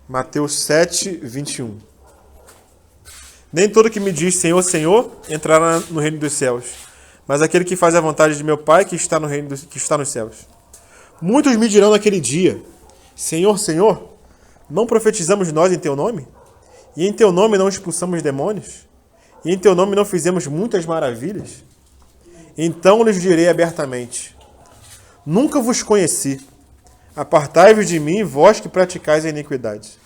Mateus 7, 21. Nem todo que me diz Senhor, Senhor, entrará no reino dos céus, mas aquele que faz a vontade de meu Pai que está no reino que está nos céus. Muitos me dirão naquele dia, Senhor, Senhor, não profetizamos nós em teu nome? E em teu nome não expulsamos demônios? E em teu nome não fizemos muitas maravilhas? Então lhes direi abertamente, nunca vos conheci. Apartai-vos de mim, vós que praticais a iniquidade.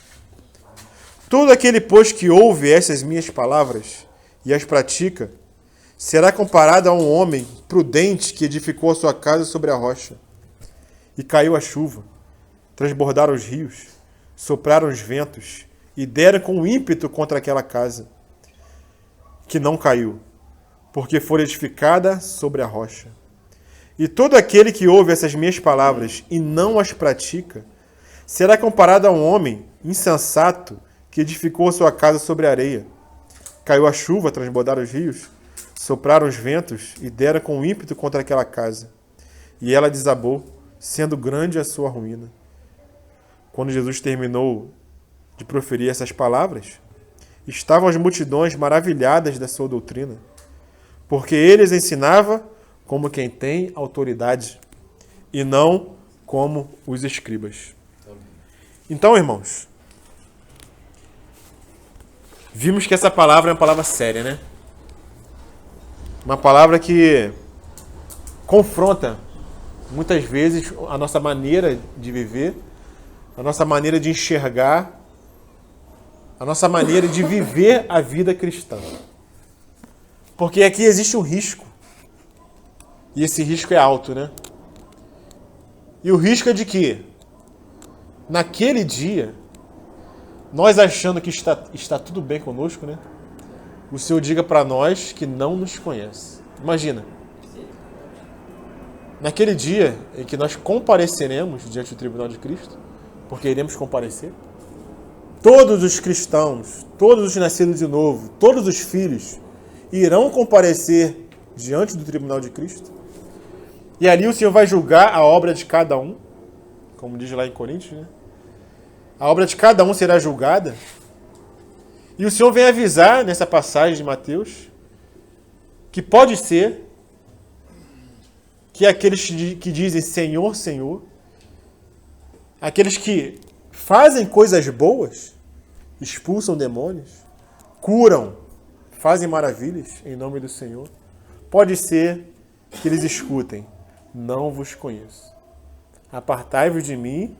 Todo aquele, pois, que ouve essas minhas palavras e as pratica, será comparado a um homem prudente que edificou a sua casa sobre a rocha. E caiu a chuva, transbordaram os rios, sopraram os ventos e deram com ímpeto contra aquela casa, que não caiu, porque foi edificada sobre a rocha. E todo aquele que ouve essas minhas palavras e não as pratica, será comparado a um homem insensato que edificou a sua casa sobre a areia. Caiu a chuva, transbordaram os rios, sopraram os ventos e deram com ímpeto contra aquela casa. E ela desabou, sendo grande a sua ruína. Quando Jesus terminou de proferir essas palavras, estavam as multidões maravilhadas da sua doutrina, porque ele as ensinava como quem tem autoridade, e não como os escribas. Então, irmãos, vimos que essa palavra é uma palavra séria, né? Uma palavra que confronta, muitas vezes, a nossa maneira de viver, a nossa maneira de enxergar, a nossa maneira de viver a vida cristã. Porque aqui existe um risco. E esse risco é alto, né? E o risco é de que, naquele dia, nós achando que está tudo bem conosco, né? O Senhor diga para nós que não nos conhece. Imagina. Naquele dia em que nós compareceremos diante do tribunal de Cristo, porque iremos comparecer, todos os cristãos, todos os nascidos de novo, todos os filhos, irão comparecer diante do tribunal de Cristo. E ali o Senhor vai julgar a obra de cada um, como diz lá em Coríntios, né? A obra de cada um será julgada. E o Senhor vem avisar nessa passagem de Mateus que pode ser que aqueles que dizem Senhor, Senhor, aqueles que fazem coisas boas, expulsam demônios, curam, fazem maravilhas em nome do Senhor, pode ser que eles escutem, não vos conheço. Apartai-vos de mim,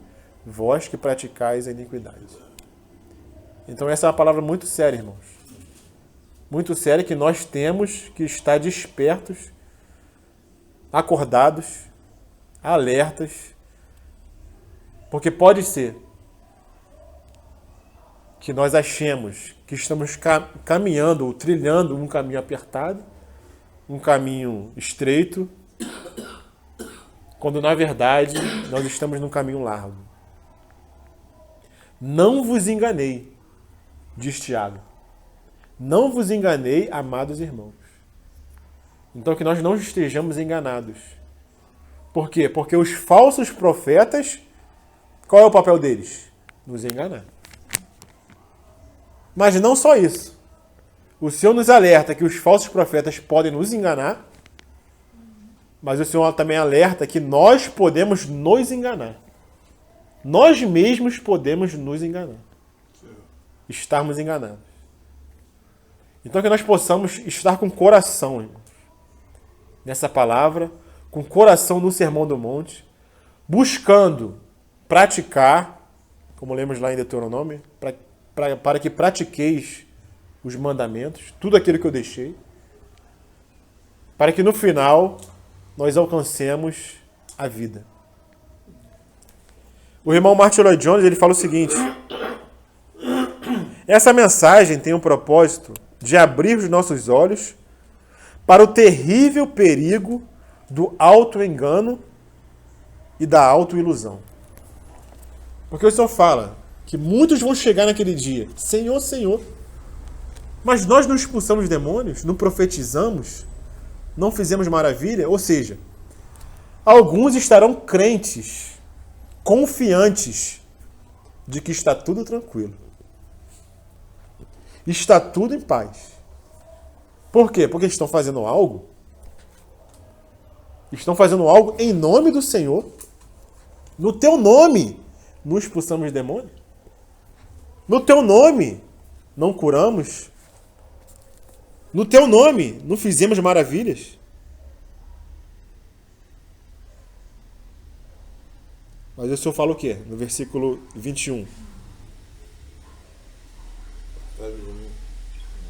vós que praticais a iniquidade. Então essa é uma palavra muito séria, irmãos. Muito séria, que nós temos que estar despertos, acordados, alertas, porque pode ser que nós achemos que estamos caminhando ou trilhando um caminho apertado, um caminho estreito, quando na verdade nós estamos num caminho largo. Não vos enganei, diz Tiago. Não vos enganei, amados irmãos. Então que nós não estejamos enganados. Por quê? Porque os falsos profetas, qual é o papel deles? Nos enganar. Mas não só isso. O Senhor nos alerta que os falsos profetas podem nos enganar, mas o Senhor também alerta que nós podemos nos enganar. Nós mesmos podemos nos enganar. Estarmos enganados. Então que nós possamos estar com coração, irmãos, nessa palavra, com coração no Sermão do Monte, buscando praticar, como lemos lá em Deuteronômio, para que pratiqueis os mandamentos, tudo aquilo que eu deixei, para que no final nós alcancemos a vida. O irmão Martin Lloyd Jones, ele fala o seguinte: essa mensagem tem o propósito de abrir os nossos olhos para o terrível perigo do auto-engano e da auto-ilusão. Porque o Senhor fala que muitos vão chegar naquele dia, Senhor, Senhor, mas nós não expulsamos demônios, não profetizamos, não fizemos maravilha. Ou seja, alguns estarão crentes, confiantes de que está tudo tranquilo. Está tudo em paz. Por quê? Porque estão fazendo algo. Estão fazendo algo em nome do Senhor. No teu nome, não expulsamos demônios. No teu nome, não curamos. No teu nome, não fizemos maravilhas. Mas o Senhor fala o quê? No versículo 21.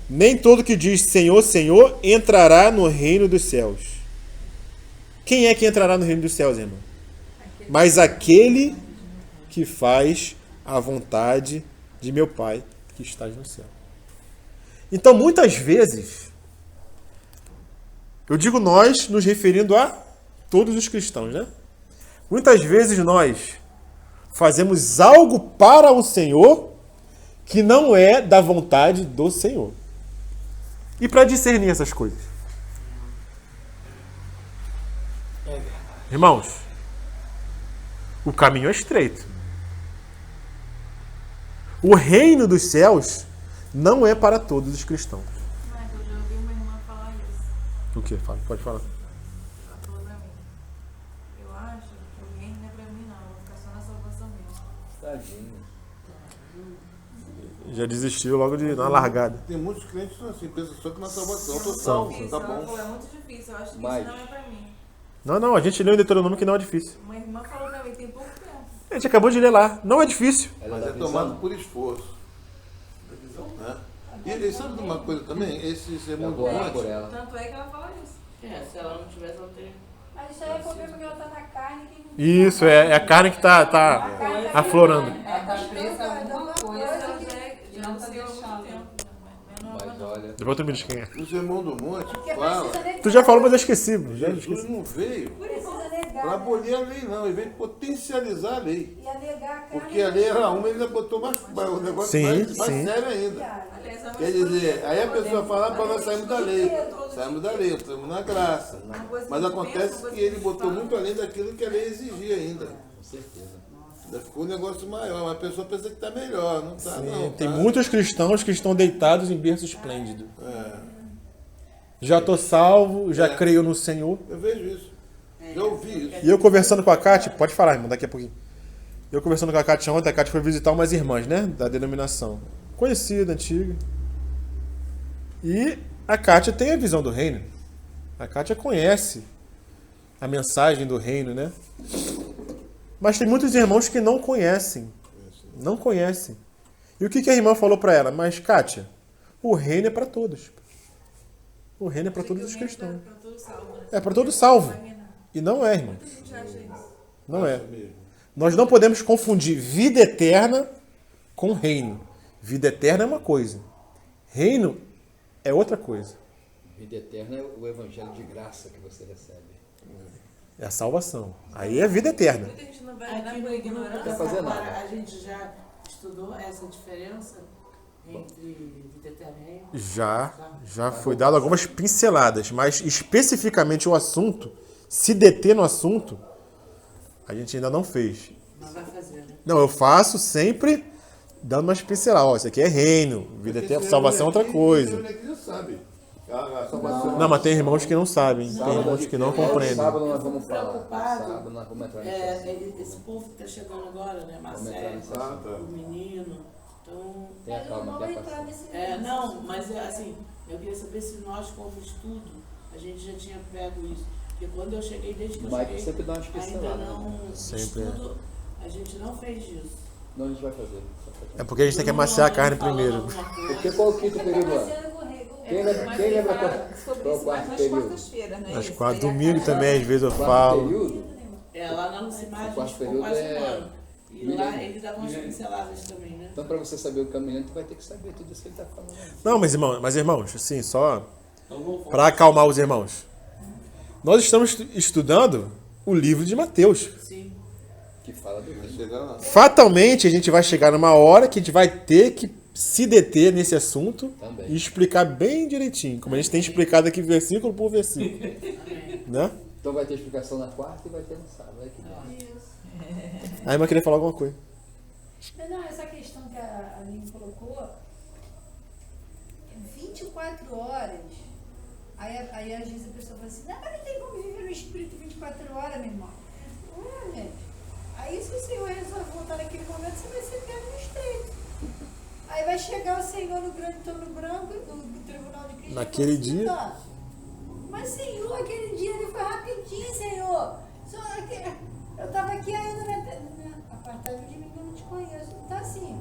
Nem todo que diz Senhor, Senhor, entrará no reino dos céus. Quem é que entrará no reino dos céus, irmão? Mas aquele que faz a vontade de meu Pai que está no céu. Então, muitas vezes, eu digo nós, nos referindo a todos os cristãos, né? Muitas vezes nós fazemos algo para o Senhor que não é da vontade do Senhor. E para discernir essas coisas? Irmãos, o caminho é estreito. O reino dos céus não é para todos os cristãos. Mas eu já ouvi uma irmã falar isso. O que? Pode falar. Ela falou pra mim. Eu acho que o reino não é pra mim, não. Eu vou ficar só na salvação mesmo. Tadinho. Já desistiu logo na largada. Tem muitos crentes que são assim, pensam só que na salvação. Eu tô Difícil, salvo, tá ela bom. falou, é muito difícil. Eu acho que Mas- isso não é pra mim. Não, a gente leu em Deuteronômio que não é difícil. Uma irmã falou pra mim, tem pouco tempo. A gente acabou de ler lá. Não é difícil. Ela Mas dá é visão. tomado por esforço. Né? E sabe de uma coisa também? Esse sermão Eu do vou orar monte, por ela. Tanto é que ela fala isso. Se ela não tivesse, ela teria. Mas isso aí é problema que ela tá na carne. Que Isso, é a carne que tá aflorando. Ela tá presa a alguma Mas coisa ela que já é não não tá sei há muito deixando. tempo. Mas não é Mas não. olha, Depois tu me diz quem é. o sermão do monte Porque fala. precisa negar. Tu já falou, mas eu esqueci. Já Jesus esqueci. não veio Precisa negar. para abolir a lei, não. Ele veio potencializar a lei. E a negar a carne. Porque a lei era uma, ele ainda botou o negócio Sim, mais sim. sério ainda. Aliás, é uma Quer dizer, aí a pessoa fala para nós sairmos da lei. Saímos da lei, estamos na graça. Mas acontece que ele botou muito além daquilo que a lei exigia ainda. com certeza. Ainda ficou um negócio maior, mas a pessoa pensa que está melhor. Não está, não. Tem tá? muitos cristãos que estão deitados em berço esplêndido. É, Já estou salvo, já É. creio no Senhor. eu vejo isso. Já ouvi isso. E eu conversando com a Kátia, pode falar, irmão, daqui a pouquinho. Eu conversando com a Kátia ontem, a Kátia foi visitar umas irmãs, né? Da denominação. Conhecida, antiga. E a Kátia tem a visão do reino. A Kátia conhece a mensagem do reino, né? Mas tem muitos irmãos que não conhecem. Não conhecem. E o que a irmã falou para ela? Mas, Kátia, o reino é para todos. O reino é para todos os cristãos. Pra todo salvo, né? É para todo salvo. Não vai nada. E não é, irmão. A gente acha isso. Não é. Mesmo. Nós não podemos confundir vida eterna com reino. Vida eterna é uma coisa. Reino é outra coisa. Vida eterna é o evangelho de graça que você recebe. É a salvação. Aí é vida eterna. Muita gente não vai dar Aqui por no grupo ignorância. da fazer nada. Samara, a gente já estudou essa diferença entre vida eterna e reino? Já foi dado algumas pinceladas, mas especificamente o assunto, se deter no assunto, a gente ainda não fez. Mas vai fazer, né? Não, eu faço sempre dando umas pinceladas. Ó, isso aqui é reino, vida eterna, salvação é outra coisa. Esse aqui já sabe. A salvação. Não, mas tem irmãos que não sabem, tem irmãos que não compreendem. Sábado nós vamos falar. Preocupado. Sábado nós vamos entrar nesse assunto. Esse povo que tá chegando agora, né? Vamos entrar Marcelo, nesse Ah, assunto. tá. o menino. Então, Tenha Mas eu calma, não tenha vou entrar paciência. nesse não, mas assim, eu queria saber se nós, como estudo, a gente já tinha pego isso. Porque quando eu cheguei, desde que eu Mas cheguei, sempre dá umas ainda pinceladas. não, Né? Sempre é. estudo, a gente não fez isso. Não, a gente vai fazer. É porque a gente tem que amaciar a carne primeiro. Porque qual é o quinto período lá? Quem lembra Mas quem ele lembra fala qual sobre qual é isso o mais quarto nas período? quartas-feiras, né? Às Isso quatro, aí é domingo cada- também, às vezes eu Quarto falo. período? Lá na Lucimar, a O quarto gente ficou período quase é um ano. E milênio. lá ele dava umas pinceladas também, né? Então, para você saber o caminho, tu vai ter que saber tudo isso que ele está falando. Não, mas irmãos, assim, só para acalmar os irmãos. Nós estamos estudando o livro de Mateus. Sim. Que fala do Vai reino. chegar lá. Fatalmente, a gente vai chegar numa hora que a gente vai ter que se deter nesse assunto Também. e explicar bem direitinho, como a gente tem explicado aqui versículo por versículo. Né? Então vai ter explicação na quarta e vai ter no sábado. Olha que bom. A irmã queria falar alguma coisa. Não, essa questão que a Aline colocou, 24 horas, aí às vezes a pessoa fala assim, não, mas não tem como viver no espírito 24 horas, meu irmão. Ué, gente. Aí se o Senhor resolve voltar naquele momento, você vai ser pego no estreito. Aí vai chegar o Senhor no grande trono branco, no tribunal de Cristo. Naquele dia. Assim, mas Senhor, aquele dia ele foi rapidinho, Senhor. Eu estava aqui ainda apartado de mim que eu não te conheço. Então assim,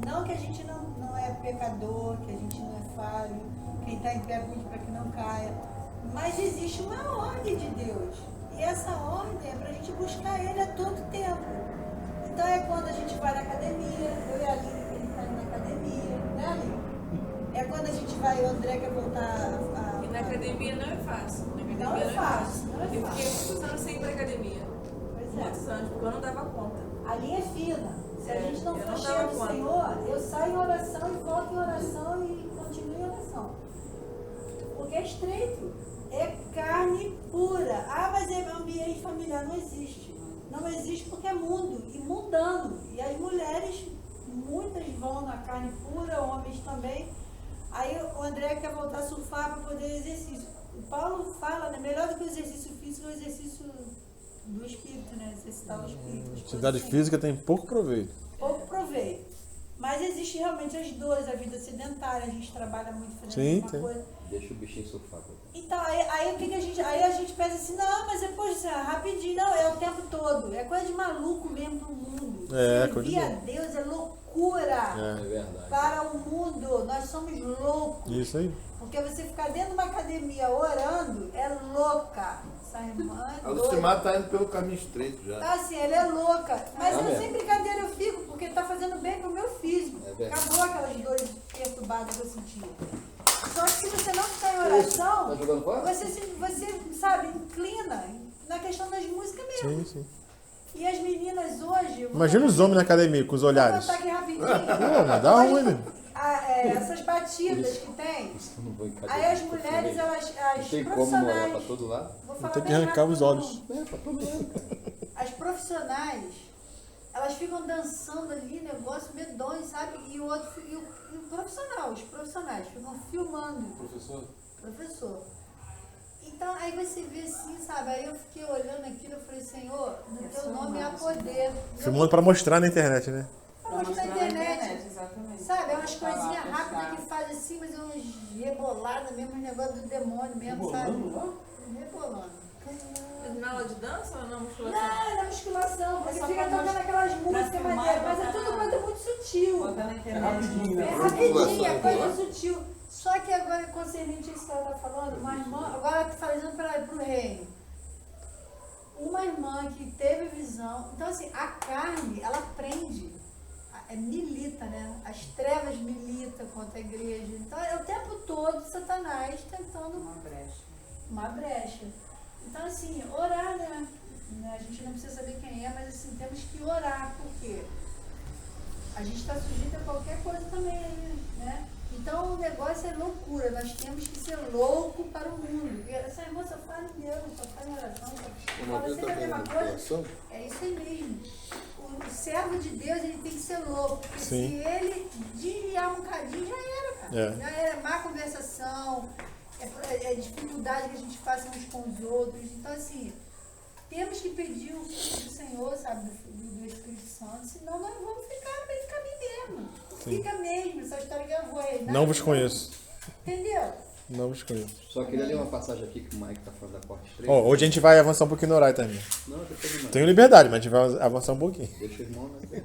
não que a gente não é pecador, que a gente não é falho, quem está em pé cuide para que não caia. Mas existe uma ordem de Deus. E essa ordem é para a gente buscar Ele a todo tempo. Então é quando a gente vai na academia, eu e a Aline, que ele está indo na academia, né, Aline? É quando a gente vai, o André quer voltar E na academia não é fácil. Na academia Não é fácil, não é Eu fiquei fácil. muitos anos sem ir pra academia. Pois Muitos anos, porque eu não dava conta. A linha é fina. Se a gente não eu for não cheio dava do conta. Senhor, eu saio em oração e volto em oração e continuo em oração. Porque é estreito. É carne pura. Ah, mas é ambiente familiar. Não existe. Não existe porque é mundo e mundano. E as mulheres, muitas vão na carne pura, homens também. Aí o André quer voltar a surfar para poder exercício. O Paulo fala, né? Melhor do que o exercício físico é o exercício do espírito, né? Exercitar o espírito. as Atividade coisas assim. física tem pouco proveito. Pouco proveito. Mas existe realmente as dores, a vida sedentária, a gente trabalha muito fazendo Sim, uma tem. coisa. Deixa o bichinho surfar. Então, aí o que a gente. Aí a gente pensa assim, não, mas depois rapidinho, não, é o tempo todo. É coisa de maluco mesmo pro mundo. É, coisa de Servir a louco. Deus é loucura É verdade. para o mundo. Nós somos loucos. Isso aí. Porque você ficar dentro de uma academia orando é louca. Essa irmã é A doida. Lucimar tá indo pelo caminho estreito já. Tá assim, ela é louca. Mas Tá eu, mesmo. sem brincadeira eu fico, porque tá fazendo bem pro meu físico. É verdade. Acabou aquelas dores perturbadas que eu sentia. Só que se você não ficar em Tá oração, jogando fora? você sabe, inclina na questão das músicas mesmo. Sim, sim. E as meninas hoje. eu vou Imagina os homens na academia com os olhares. botar aqui rapidinho. Pô, mas dá ruim, né? Essas batidas que tem. Isso eu não vou encarar. Aí as mulheres, elas. Não As tem como olhar pra profissionais. todo lado. Vou falar Tem que bem arrancar rápido os no olhos. mundo. É, pra todo lado. As profissionais, elas ficam dançando ali, negócio medonho, sabe? E o outro, o profissional, os profissionais ficam filmando. Professor. Então, aí você vê assim, sabe? Aí eu fiquei olhando aquilo, eu falei, Senhor, no teu nome há poder. Filmando pra mostrar na internet, né? Pra mostrar na internet. Exatamente. Sabe? É umas coisinhas rápidas que fazem assim, mas é uns reboladas mesmo, uns negócios do demônio mesmo, sabe? Rebolando. Mas na aula de dança ou na musculação? Não, na musculação, porque só fica pra tocando aquelas músicas, filmar mas e é botar tudo na- coisa muito sutil. Botar na internet. É rapidinho, é coisa sutil. Só que agora, concernente a isso que ela está falando, uma irmã, agora está fazendo para o reino. Uma irmã que teve visão. Então, assim, a carne, ela prende, milita, né? As trevas militam contra a igreja. Então, é o tempo todo Satanás tentando uma brecha. Então, assim, orar, né? A gente não precisa saber quem é, mas assim, temos que orar, porque a gente está sujeito a qualquer coisa também, né? Então o negócio é loucura, nós temos que ser louco para o mundo. Porque essa irmã só fala em Deus, só fala em oração, só Uma fala vez sempre a também na mesma coisa. musculação, É isso aí mesmo. O servo de Deus, ele tem que ser louco. Porque Sim. se ele desviar um bocadinho, já era, cara. É. Já era má conversação, é dificuldade que a gente faça uns com os outros. Então, assim, temos que pedir o fruto do Senhor, sabe, do Espírito Santo, senão nós vamos ficar bem caminho mesmo. Sim. Fica mesmo, essa história que eu vou reinar. Não vos conheço. Entendeu? Não vos conheço. Só queria ler uma passagem aqui que o Mike tá falando da porta estreita. Ó, hoje a gente vai avançar um pouquinho no horário também. Não, depois não. Tenho liberdade, mas a gente vai avançar um pouquinho. Deixa o irmão, né?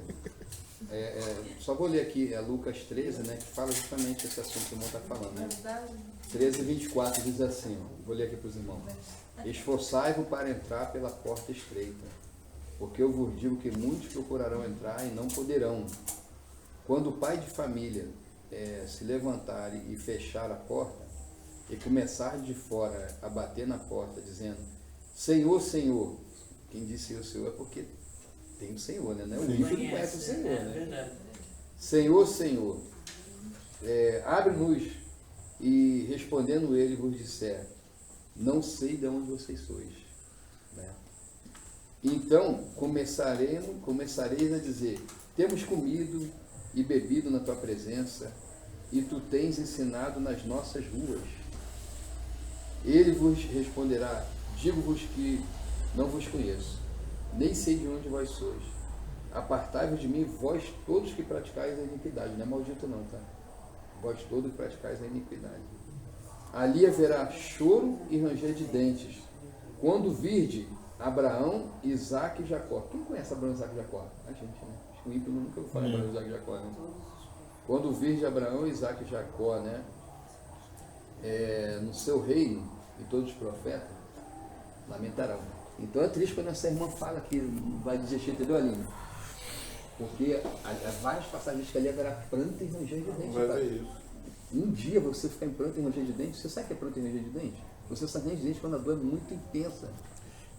Só vou ler aqui Lucas 13, né? Que fala justamente esse assunto que o irmão está falando, né? 13, 24 diz assim, ó, vou ler aqui para os irmãos. Esforçai-vos para entrar pela porta estreita, porque eu vos digo que muitos procurarão entrar e não poderão. Quando o pai de família se levantar e fechar a porta, e começar de fora a bater na porta, dizendo, Senhor, Senhor, quem disse Senhor, Senhor é porque tem o Senhor, né? Não é o filho que conhece o Senhor, né? Verdade. Senhor, Senhor, abre-nos. E respondendo ele vos disser, não sei de onde vocês sois. Né? Então começareis a dizer, Temos comido e bebido na tua presença, e tu tens ensinado nas nossas ruas. Ele vos responderá: digo-vos que não vos conheço, nem sei de onde vós sois. Apartai-vos de mim, vós todos que praticais a iniquidade. Não é maldito não, tá? Vós todos que praticais a iniquidade. Ali haverá choro e ranger de dentes, quando virde Abraão, Isaque e Jacó. Quem conhece Abraão, Isaque e Jacó? A gente, né? Acho que o ímpio nunca ouviu falar Abraão, Isaque e Jacó, né? Quando virde Abraão, Isaque e Jacó, né? No seu reino, e todos os profetas lamentarão. Então é triste quando essa irmã fala que vai desistir, entendeu, Aline? Porque há várias passagens que ali haverá pranto e ranger de dentes. Vai Tá? ver isso. Um dia você ficar em pranto e ranger de dentes, você sabe o que é pranto e ranger de dentes? Você só ranger de dentes quando a dor é muito intensa.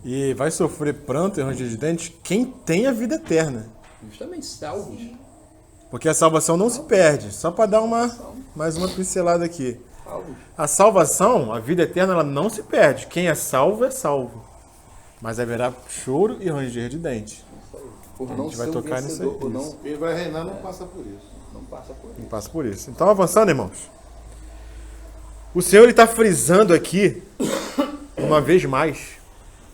E vai sofrer pranto e ranger de dentes quem tem a vida eterna. Justamente salvos. Porque a salvação não se perde. Só para dar mais uma pincelada aqui. Salvos. A salvação, a vida eterna, ela não se perde. Quem é salvo. Mas haverá choro e ranger de dentes. Por A não gente vai ser um tocar nisso aí. vencedor, por não, Quem vai reinar não passa por isso. não passa por Não isso. passa por isso. Então, avançando, irmãos. O Senhor está frisando aqui, uma vez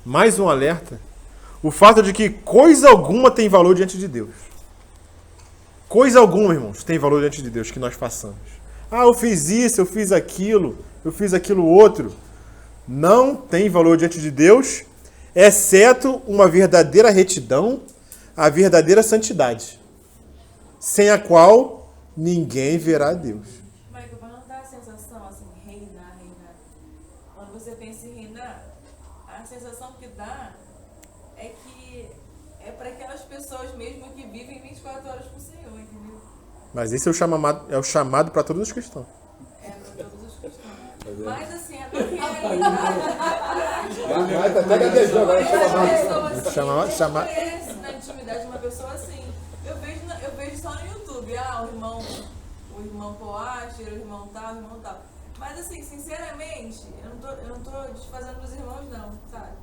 mais um alerta, o fato de que coisa alguma tem valor diante de Deus. Coisa alguma, irmãos, tem valor diante de Deus que nós façamos. Ah, eu fiz isso, eu fiz aquilo outro. Não tem valor diante de Deus, exceto uma verdadeira retidão, a verdadeira santidade, sem a qual ninguém verá Deus. Michael, mas não dá a sensação, assim, reinar. Quando você pensa em reinar, a sensação que dá é que é para aquelas pessoas mesmo que vivem 24 horas por Senhor, entendeu? Mas esse é o chamado para todos os cristãos. É para todos os cristãos. Mas assim, a realidade. Vai, até gaguejou, agora chama mais. Chama- Conhece na intimidade de uma pessoa assim. Eu vejo só no YouTube, o irmão Poacher, o irmão tal. Mas assim, sinceramente, eu não tô desfazendo dos irmãos não, sabe?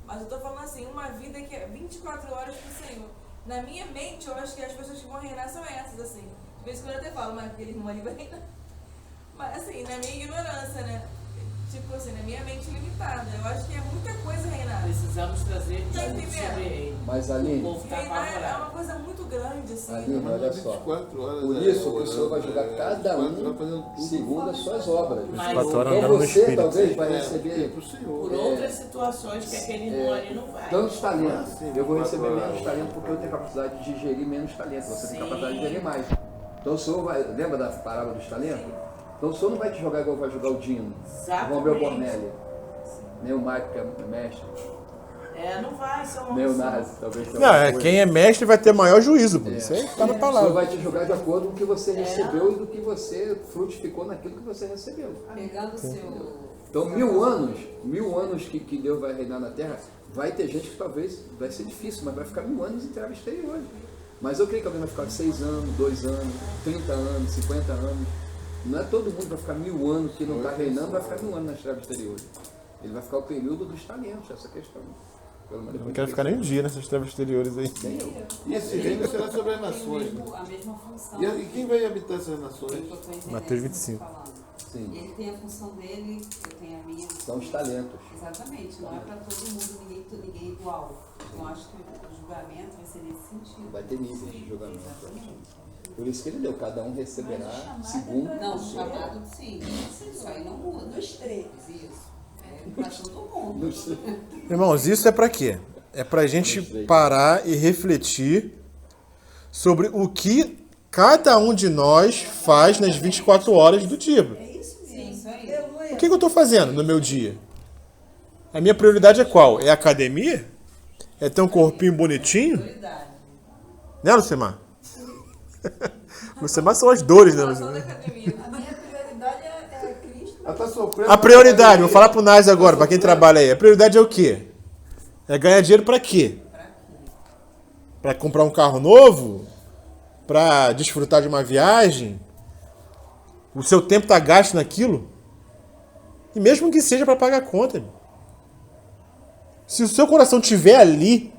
Mas eu tô falando assim, uma vida que é 24 horas pro Senhor. Na minha mente, eu acho que as pessoas que vão reinar são essas, assim. De vez em quando eu até falo, mas aquele irmão ali vai reinar. Mas assim, na minha ignorância, né? Tipo assim, na minha mente limitada. Eu acho que é muita coisa reinar. Precisamos trazer Tá tudo entendendo? sobre ele. Mas O Aline, povo está Reinar é apavorado. uma coisa muito grande, assim. Aline, olha só. 24 horas, Por isso que o Senhor vai julgar cada vai um fazendo tudo segundo as suas obras. Mas 24 horas Então andando no você Espírito. talvez vai É receber pro Senhor. por outras situações que aquele irmão ali não vai. tantos talentos. Sim, Eu vou 24 receber horas. menos talento porque eu tenho capacidade de digerir menos talento. Você tem Sim. capacidade de digerir mais. Então o Senhor vai. Lembra da parábola dos talentos? Então o Senhor não vai te jogar igual vai jogar o Dino, o Romeu Bornelli, nem o Mike, que é mestre, Não vai, são uma nem o opção. Nazi, talvez. tenha Não, alguma coisa. quem é mestre vai ter maior juízo, pô. Isso aí tá na O Senhor palavra. vai te jogar de acordo com o que você recebeu e do que você frutificou naquilo que você recebeu. Pegando o seu. Então, 1000 anos que Deus vai reinar na Terra, vai ter gente que talvez vai ser difícil, mas vai ficar 1000 anos em terra exterior. Mas eu creio que alguém vai ficar 6 anos, 2 anos, 30 anos, 50 anos. Não é todo mundo que vai ficar 1000 anos que não está reinando, vai ficar 1000 anos nas trevas exteriores. Ele vai ficar o período dos talentos, essa questão. Pelo menos Eu não quero ficar nem um dia nessas trevas exteriores aí. Nem eu. E esse reino será sobre as Tem nações. a mesma função. E quem vai habitar essas nações? que eu tô entendendo Mateus que 25. você tá falando. Sim, Ele tem a função dele, eu tenho a minha. são os talentos. Exatamente, não é para todo mundo, ninguém igual. Então acho que o julgamento vai ser nesse sentido. Vai ter níveis de julgamento. Exatamente. Por isso que ele deu, cada um receberá segundo Não, o o seu. chamado sim, isso aí não muda. Dos três. Isso. É para todo mundo. Irmãos, isso é pra quê? É pra gente parar e refletir sobre o que cada um de nós faz nas 24 horas do dia. É isso mesmo. Sim, isso aí. Aleluia. O que eu tô fazendo no meu dia? A minha prioridade é qual? É a academia? É ter um corpinho bonitinho? Prioridade. Né, Lucimar? Lucimar são as dores, né, Só da Lucimar? academia. A minha prioridade é Cristo. Ela está sofrendo. A prioridade, vou falar pro Nás agora, pra quem trabalha aí. A prioridade é o quê? É ganhar dinheiro pra quê? Pra comprar um carro novo? Pra desfrutar de uma viagem? O seu tempo tá gasto naquilo? E mesmo que seja pra pagar a conta, irmão. Se o seu coração estiver ali,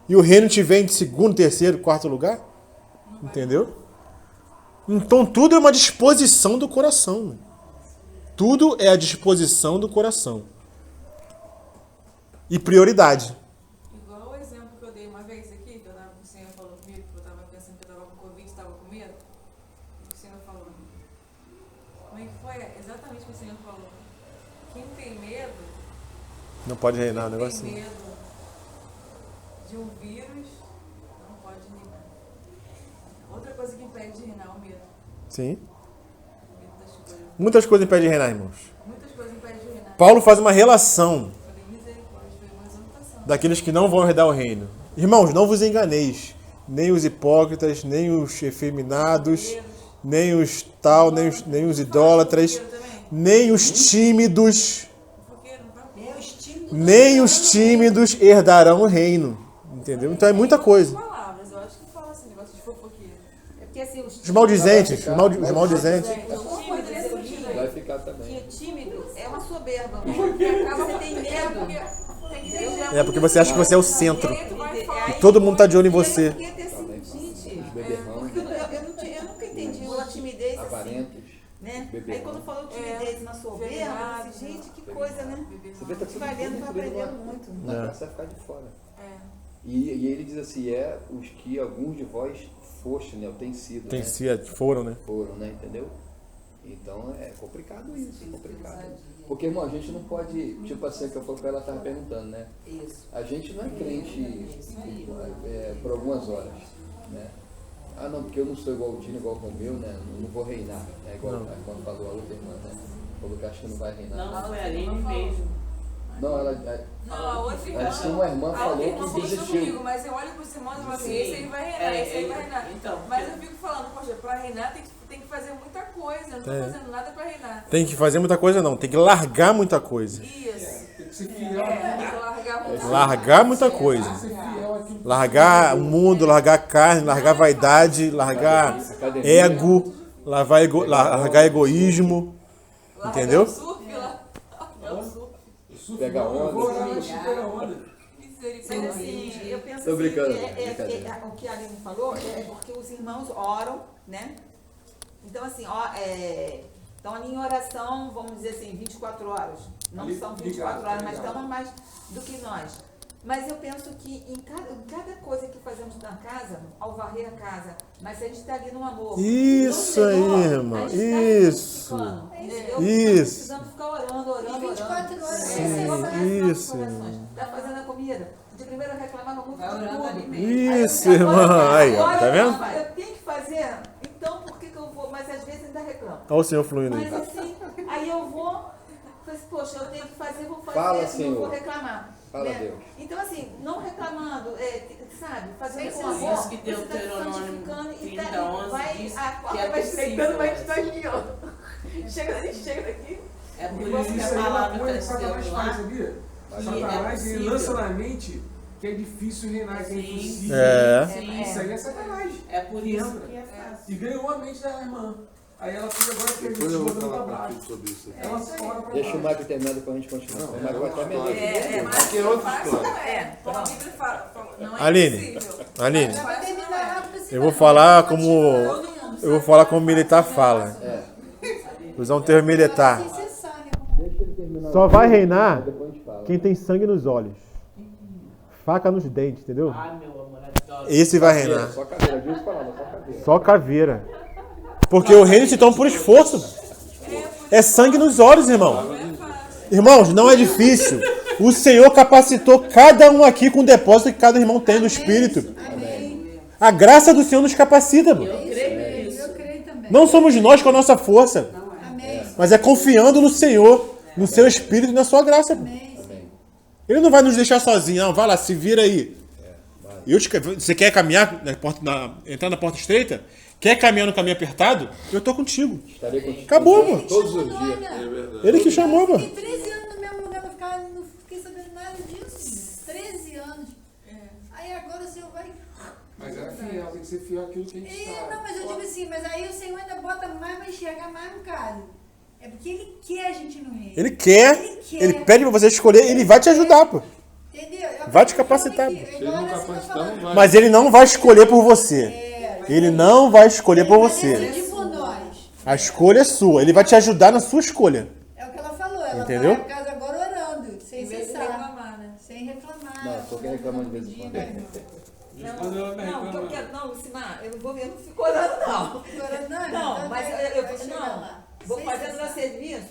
e o reino te vem de segundo, terceiro, quarto lugar? Entendeu? Então tudo é uma disposição do coração. Tudo é a disposição do coração. E prioridade. Igual o exemplo que eu dei uma vez aqui, que o Senhor falou comigo, que eu estava pensando que eu estava com Covid, estava com medo. O Senhor falou. Como é que foi? Exatamente o que o Senhor falou. Quem tem medo... Não pode reinar, um negócio Quem assim. tem medo de um vírus, não pode reinar. Outra coisa que impede de reinar é o medo. Sim. O medo das coisas. Muitas coisas impedem de reinar, irmãos. Muitas coisas impedem de reinar. Paulo faz uma relação Falei misericórdia, foi uma exortação. daqueles que não vão herdar o reino. Irmãos, não vos enganeis. Nem os hipócritas, nem os efeminados, nem os tal, nem os idólatras, nem os tímidos, nem os tímidos herdarão o reino. Entendeu? Então é muita coisa. Palavras, eu acho que fala assim, negócio de fofoqueiro. É porque assim, Os maldizentes, os maldizentes. Vai ficar também. o tímido é uma soberba. Porque acaba você tem medo. É porque você acha que você é o centro. E todo mundo tá de olho em você. Eu fiquei até assim, gente, Os beberrão, porque eu nunca entendi a timidez assim. aparentos. Né? Beberrão. Aí quando falou timidez na soberba, eu falei assim, gente, que coisa, né? Você vê, tá tudo Vai lendo, vai incluído aprendendo lá. muito. Na graça vai ficar de fora. É. E ele diz assim, os que alguns de vós foste, né? Ou tem sido, Tem né? sido, foram, né? Foram, né? Entendeu? Então é complicado isso, complicado. Porque, irmão, a gente não pode, tipo assim, que eu falei pra ela, estava perguntando, né? Isso. A gente não é crente por algumas horas, né? Ah, não, porque eu não sou igual o Dino, igual o Romeu, né? Não vou reinar, né? Igual quando falou a outra irmã, né? Falou que acho que não vai reinar. Não, foi a Aline mesmo. Não, ela Não, a outra acho que uma irmã falou que desistiu. comigo, mas eu olho pro Simão e falo assim, esse aí vai reinar, esse aí vai reinar. Então, Mas eu fico falando, poxa, pra reinar tem que fazer muita coisa, eu não tô fazendo nada pra reinar. Tem que fazer muita coisa, não. Tem que largar muita coisa. Isso. Tem que ser fiel. Tem que largar muita Largar muita coisa. Ser fiel àquilo que Largar o mundo, largar a carne, largar vaidade, largar ego, largar egoísmo. Entendeu? É o surf lá. É o surf. Pega onda. pega onda. Mas Misericórdia. assim, eu penso Tô brincando, assim, brincadeira. o que a Aline falou é porque os irmãos oram, né? Então assim, estão ali em oração, vamos dizer assim, 24 horas. Não Ali, são 24 ligado, horas, mas ligado. estão mais do que nós. Mas eu penso que em cada coisa que fazemos na casa, ao varrer a casa, mas se a gente está ali no amor. Isso no aí, Senhor, irmão. a gente tá Isso. buscando, entendeu? Isso. Precisamos ficar orando. 24 horas, isso, irmão. Está fazendo a comida. De primeiro eu reclamava muito Vai de orando ali tudo. mesmo. Isso, irmão. Aí, ó, tá vendo? Eu tenho que fazer, então por que eu vou? Mas às vezes ainda reclamo. Olha o Senhor fluindo Mas aí. assim, aí eu vou, falei assim, poxa, eu tenho que fazer, vou fazer, Fala, não Senhor. vou reclamar. Fala, né? Deus. Então assim, não reclamando, sabe, fazendo com Por amor, isso que você tá Deuteronômio santificando e 30, tá, 11 vai, diz a que corda é vai estreitando, vai possível. ali, ó. Chega daqui. É por Mas isso que isso a aí é uma palavra coisa que está Satanás dizendo faz, lá. sabia? E Satanás, é ele lança possível. na mente que é difícil reinar, que é Sim. impossível. É. Isso aí é Satanás. É por isso Lembra? que é fácil. E ganhou a mente da irmã. Aí ela fica agora Depois eu permitindo vou pra falar pra baixo. ti sobre isso. Ela fora pra Deixa o baixo. Marco terminar, depois a gente continua. Não, O Marco vai até não, melhor. Mas Aqui é outra fácil história. não é. Como a Bíblia fala, não é Aline, impossível. Aline, Já vai terminar rápido esse eu vou ano. falar como Todo mundo eu vou falar como militar fala. Usar um termo militar. Assim você sabe. Deixa ele terminar. Só vai reinar Depois a gente fala. quem tem sangue nos olhos, faca nos dentes, entendeu? Ai, meu amor, adoro. Esse vai reinar. Só caveira, viu? Falando, só caveira. Só caveira. Porque o reino se toma por esforço. É sangue nos olhos, irmão. Irmãos, não é difícil. O Senhor capacitou cada um aqui com o depósito que cada irmão tem no Espírito. A graça do Senhor nos capacita, mano. Eu creio nisso. Eu creio também. Não somos nós com a nossa força, Amém. mas é confiando no Senhor, no seu Espírito e na sua graça. Pô. Ele não vai nos deixar sozinhos, não. Vai lá, se vira aí. Você quer caminhar, entrar na porta estreita? Quer caminhar no caminho apertado? Eu tô contigo. Estarei contigo. Acabou, pô. Todos os dias. Ele que chamou, pô. Fiquei 13 anos no mesmo lugar, não fiquei sabendo nada disso. 13 anos. Aí agora o Senhor vai... Mas é fiel, tem que ser fiel àquilo que a gente É, sabe. não, mas eu digo assim, mas aí o Senhor ainda bota mais pra enxergar mais no caso. É porque Ele quer a gente no reino. Ele quer, ele pede pra você escolher, ele vai te ajudar, pô. Entendeu? Vai te capacitar. Se Se ele não capacitar, não vai. Mas ele não vai escolher por você. Ele não vai escolher por você. decidir por nós. A escolha é sua. Ele vai te ajudar na sua escolha. É o que ela falou. Ela Entendeu? vai a casa agora orando, sem Em vez de cessar. reclamar, né? Sem reclamar. Não, tô reclamando de vez em quando. Não, Lucimar, eu não fico orando, não. Agora não, Não, então mas vai eu chegar não. lá. Vou Sem fazendo cessar. meu serviço,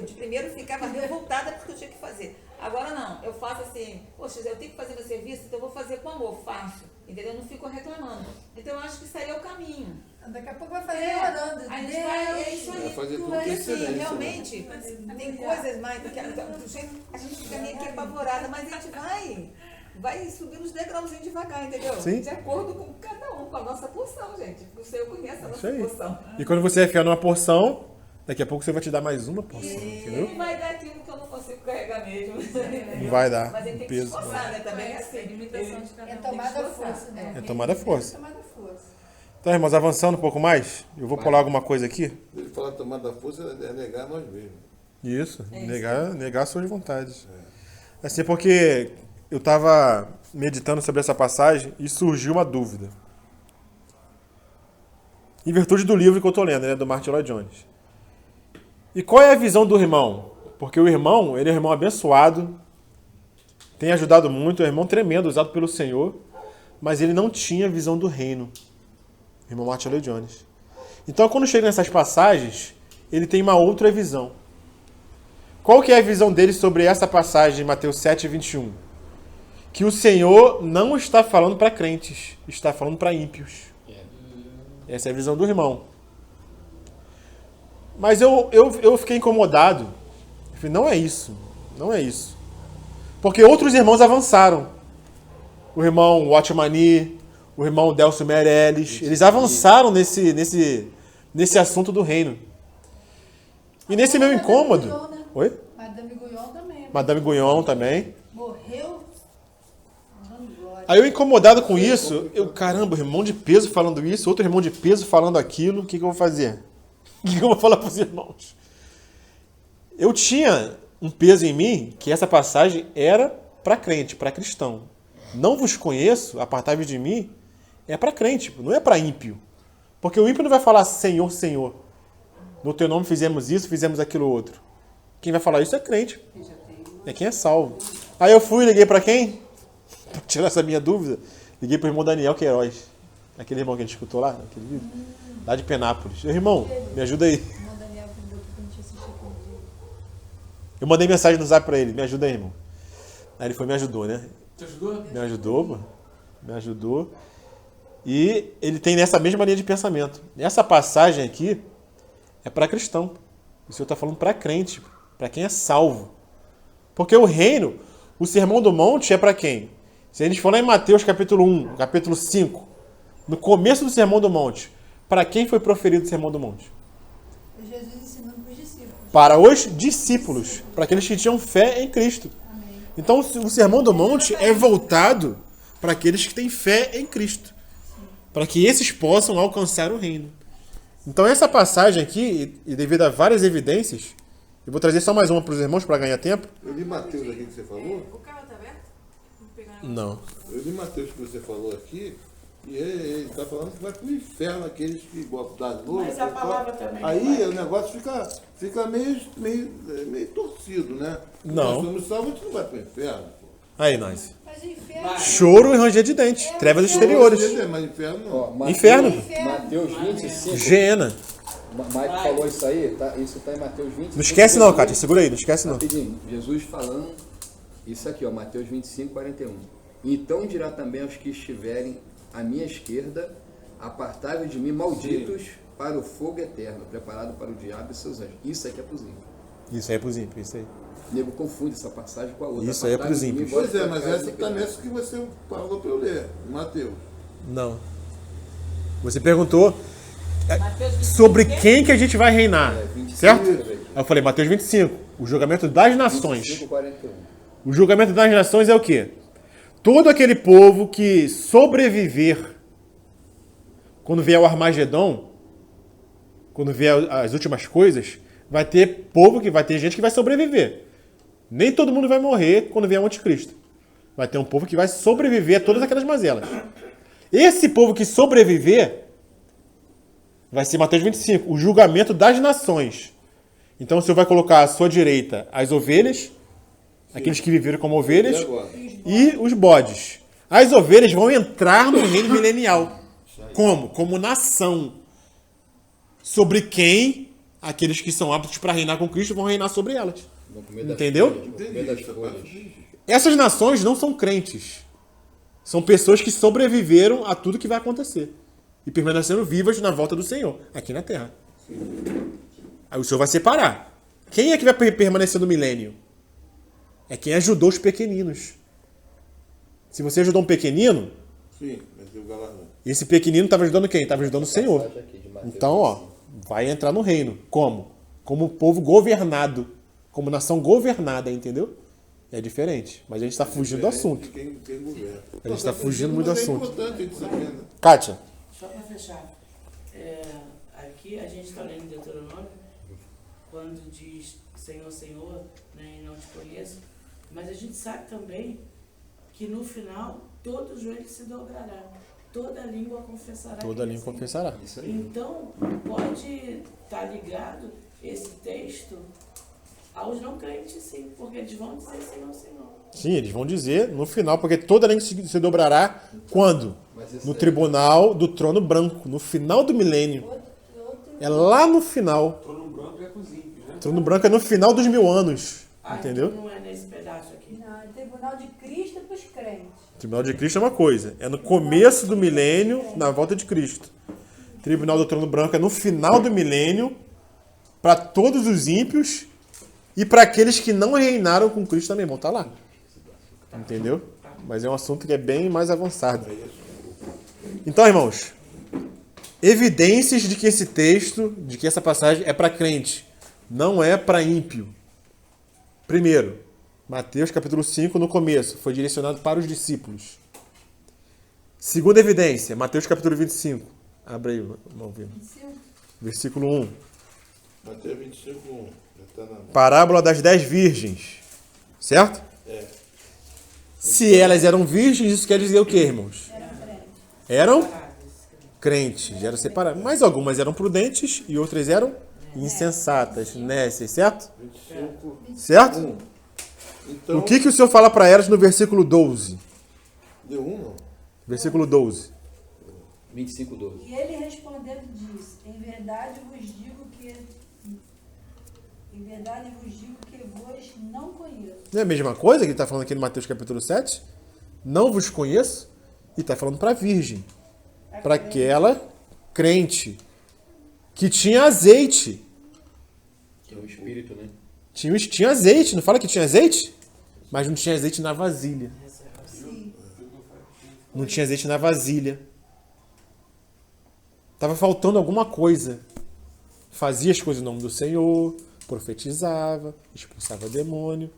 de primeiro ficava revoltada porque eu tinha que fazer. Agora não, eu faço assim, poxa, eu tenho que fazer meu serviço, então eu vou fazer com amor, faço. Entendeu? Eu não fico reclamando. Então eu acho que isso aí é o caminho. Daqui a pouco vai fazer orando. A gente vai, é isso Vai aí. fazer tudo Mas, com assim, excelência, realmente, tem coisas mais. A gente fica meio que apavorada, mas a gente vai subindo os degrauzinhos devagar, entendeu? Sim. De acordo com cada um, com a nossa porção, gente. Porque o Senhor conhece a Isso nossa aí. porção. E quando você é fiel numa porção, daqui a pouco você vai te dar mais uma porção, entendeu? Ele vai dar aquilo que eu não consigo carregar mesmo. Não vai dar Mas ele tem que peso. se esforçar, né? Também é assim. Limitação de cada É um. tomada força, né? É tomada força. Tomada força. Então, irmãos, avançando um pouco mais, eu vou pular alguma coisa aqui. Ele falar tomar da força é negar nós mesmos. Isso, negar suas vontades. Assim, porque eu estava meditando sobre essa passagem e surgiu uma dúvida. Em virtude do livro que eu estou lendo, né, do Martin Lloyd Jones. E qual é a visão do irmão? Porque o irmão, ele é um irmão abençoado, tem ajudado muito, é um irmão tremendo, usado pelo Senhor, mas ele não tinha visão do reino. O irmão Martin Lloyd Jones. Então, quando chega nessas passagens, ele tem uma outra visão. Qual que é a visão dele sobre essa passagem, Mateus 7, 21? Que o Senhor não está falando para crentes, está falando para ímpios. Essa é a visão do irmão. Mas eu fiquei incomodado. Eu falei, não é isso. Não é isso. Porque outros irmãos avançaram. O irmão Watmani, o irmão Delcio Meirelles, eles avançaram nesse assunto do reino. E nesse meu incômodo... Oi? Madame Guyon também. Madame Guyon também. Morreu. Dando glória. Aí eu incomodado com isso, caramba, irmão de peso falando isso, outro irmão de peso falando aquilo, o que eu vou fazer? O que eu vou falar para os irmãos? Eu tinha um peso em mim que essa passagem era para crente, para cristão. Não vos conheço, apartai-vos de mim, é para crente, não é para ímpio. Porque o ímpio não vai falar Senhor, Senhor. No teu nome fizemos isso, fizemos aquilo outro. Quem vai falar isso é crente. É quem é salvo. Aí eu fui e liguei para quem? Para tirar essa minha dúvida, liguei para o irmão Daniel Queiroz. Aquele irmão que a gente escutou lá, naquele vídeo. Lá de Penápolis. Irmão, me ajuda aí. Irmão Daniel que mandou pra gente assistir aquele dia. Eu mandei mensagem no zap para ele, me ajuda aí, irmão. Aí ele foi, me ajudou, né? Te ajudou? Me ajudou, mano. Me ajudou. E ele tem nessa mesma linha de pensamento. Essa passagem aqui é para cristão. O Senhor está falando para crente, para quem é salvo. Porque o reino, o Sermão do Monte é para quem? Se a gente for lá em Mateus capítulo 1, capítulo 5, no começo do Sermão do Monte, para quem foi proferido o Sermão do Monte? Jesus ensinando para os discípulos. Para os discípulos, para aqueles que tinham fé em Cristo. Então o Sermão do Monte é voltado para aqueles que têm fé em Cristo, para que esses possam alcançar o reino. Então essa passagem aqui, e devido a várias evidências, eu vou trazer só mais uma para os irmãos para ganhar tempo. Eu li Mateus aqui que você falou. O carro tá aberto? Vou pegar Não. Eu li Mateus que você falou aqui. E ele está falando que vai para o inferno aqueles que gostam da noite. Mas a palavra também Aí vai. o negócio fica meio torcido, né? Não. Nós somos salvos, a gente não vai para o inferno. Pô. Aí nós. Mas o inferno. Choro e ranger de dentes, trevas exteriores. Mas inferno não. Ó, Mateus- Inferno. Mateus 25. Gena. Mike falou isso aí, tá? Isso está em Mateus 25. Não esquece não, Kátia, segura aí, não esquece não. Rapidinho, Jesus falando isso aqui, ó, Mateus 25, 41. Então dirá também aos que estiverem à minha esquerda, apartai-vos de mim, malditos, para o fogo eterno, preparado para o diabo e seus anjos. Isso aqui é para os ímpios. Isso aí é pros ímpios, isso aí. O nego confunde essa passagem com a outra. Isso aí é Apartai-vos pros de mim, ímpios. vós Pois é, mas pecados essa e está pecados. nessa que você falou para eu ler, Mateus. Não. Você perguntou Mateus 25, sobre quê? quem que a gente vai reinar, 25, certo? velho. Aí eu falei, Mateus 25, o julgamento das nações. 25, 41. O julgamento das nações é o quê? Todo aquele povo que sobreviver quando vier o Armagedon, quando vier as últimas coisas, vai ter povo vai ter gente que vai sobreviver. Nem todo mundo vai morrer quando vier o anticristo. Vai ter um povo que vai sobreviver a todas aquelas mazelas. Esse povo que sobreviver vai ser Mateus 25, o julgamento das nações. Então o Senhor vai colocar à sua direita as ovelhas, aqueles que viveram como ovelhas, e os bodes. As ovelhas vão entrar no reino milenial. Como? Como nação. Sobre quem aqueles que são aptos para reinar com Cristo vão reinar sobre elas. Entendeu? Essas nações não são crentes. São pessoas que sobreviveram a tudo que vai acontecer. E permaneceram vivas na volta do Senhor, aqui na Terra. Aí o Senhor vai separar. Quem é que vai permanecer no milênio? É quem ajudou os pequeninos. Se você ajudou um pequenino, Sim, mas o galardão. esse pequenino estava ajudando quem? Estava ajudando o Senhor. Então, ó, vai entrar no reino. Como? Como povo governado. Como nação governada, entendeu? É diferente. Mas a gente está fugindo do assunto. Quem governa. A gente está fugindo muito do Mas é assunto. importante a gente saber, né? Kátia. Só para fechar, aqui a gente está lendo Deuteronômio, quando diz Senhor, Senhor, né, e não te conheço, mas a gente sabe também que no final todo joelho se dobrará, toda língua confessará. Toda língua confessará. Então, pode estar ligado esse texto aos não crentes, sim, porque eles vão dizer Senhor, Senhor. Sim, eles vão dizer no final, porque toda língua se dobrará quando? No tribunal do trono branco, no final do milênio. É lá no final. Trono branco é com os ímpios, né? Trono branco é no final dos 1000 anos. Entendeu? Não é nesse pedaço aqui. Não, é tribunal de Cristo para os crentes. Tribunal de Cristo é uma coisa. É no começo do milênio, na volta de Cristo. Tribunal do trono branco é no final do milênio, para todos os ímpios e para aqueles que não reinaram com Cristo também vão estar lá. Entendeu? Mas é um assunto que é bem mais avançado. Então, irmãos, evidências de que esse texto, de que essa passagem é para crente, não é para ímpio. Primeiro, Mateus capítulo 5, no começo, foi direcionado para os discípulos. Segunda evidência, Mateus capítulo 25. Abre aí, irmão Vino. Versículo 1. Mateus 25, 1. Já tá na... Parábola das 10 virgens. Certo? É. Se elas eram virgens, isso quer dizer o quê, irmãos? Eram crentes, eram separadas. Mas algumas eram prudentes e outras eram insensatas, nécias, certo? 25, Certo? 1. Então, O que o Senhor fala para elas no versículo 12? deu 1, não? Versículo 12. 25, 12. E ele respondendo disse, em verdade vos digo que vos não conheço. Não é a mesma coisa que ele está falando aqui no Mateus capítulo 7? Não vos conheço. E está falando para a virgem. Para aquela crente que tinha azeite. Que é o espírito, né? Tinha azeite. Não fala que tinha azeite? Mas não tinha azeite na vasilha. Não tinha azeite na vasilha. Estava faltando alguma coisa. Fazia as coisas em nome do Senhor, profetizava, expulsava demônio,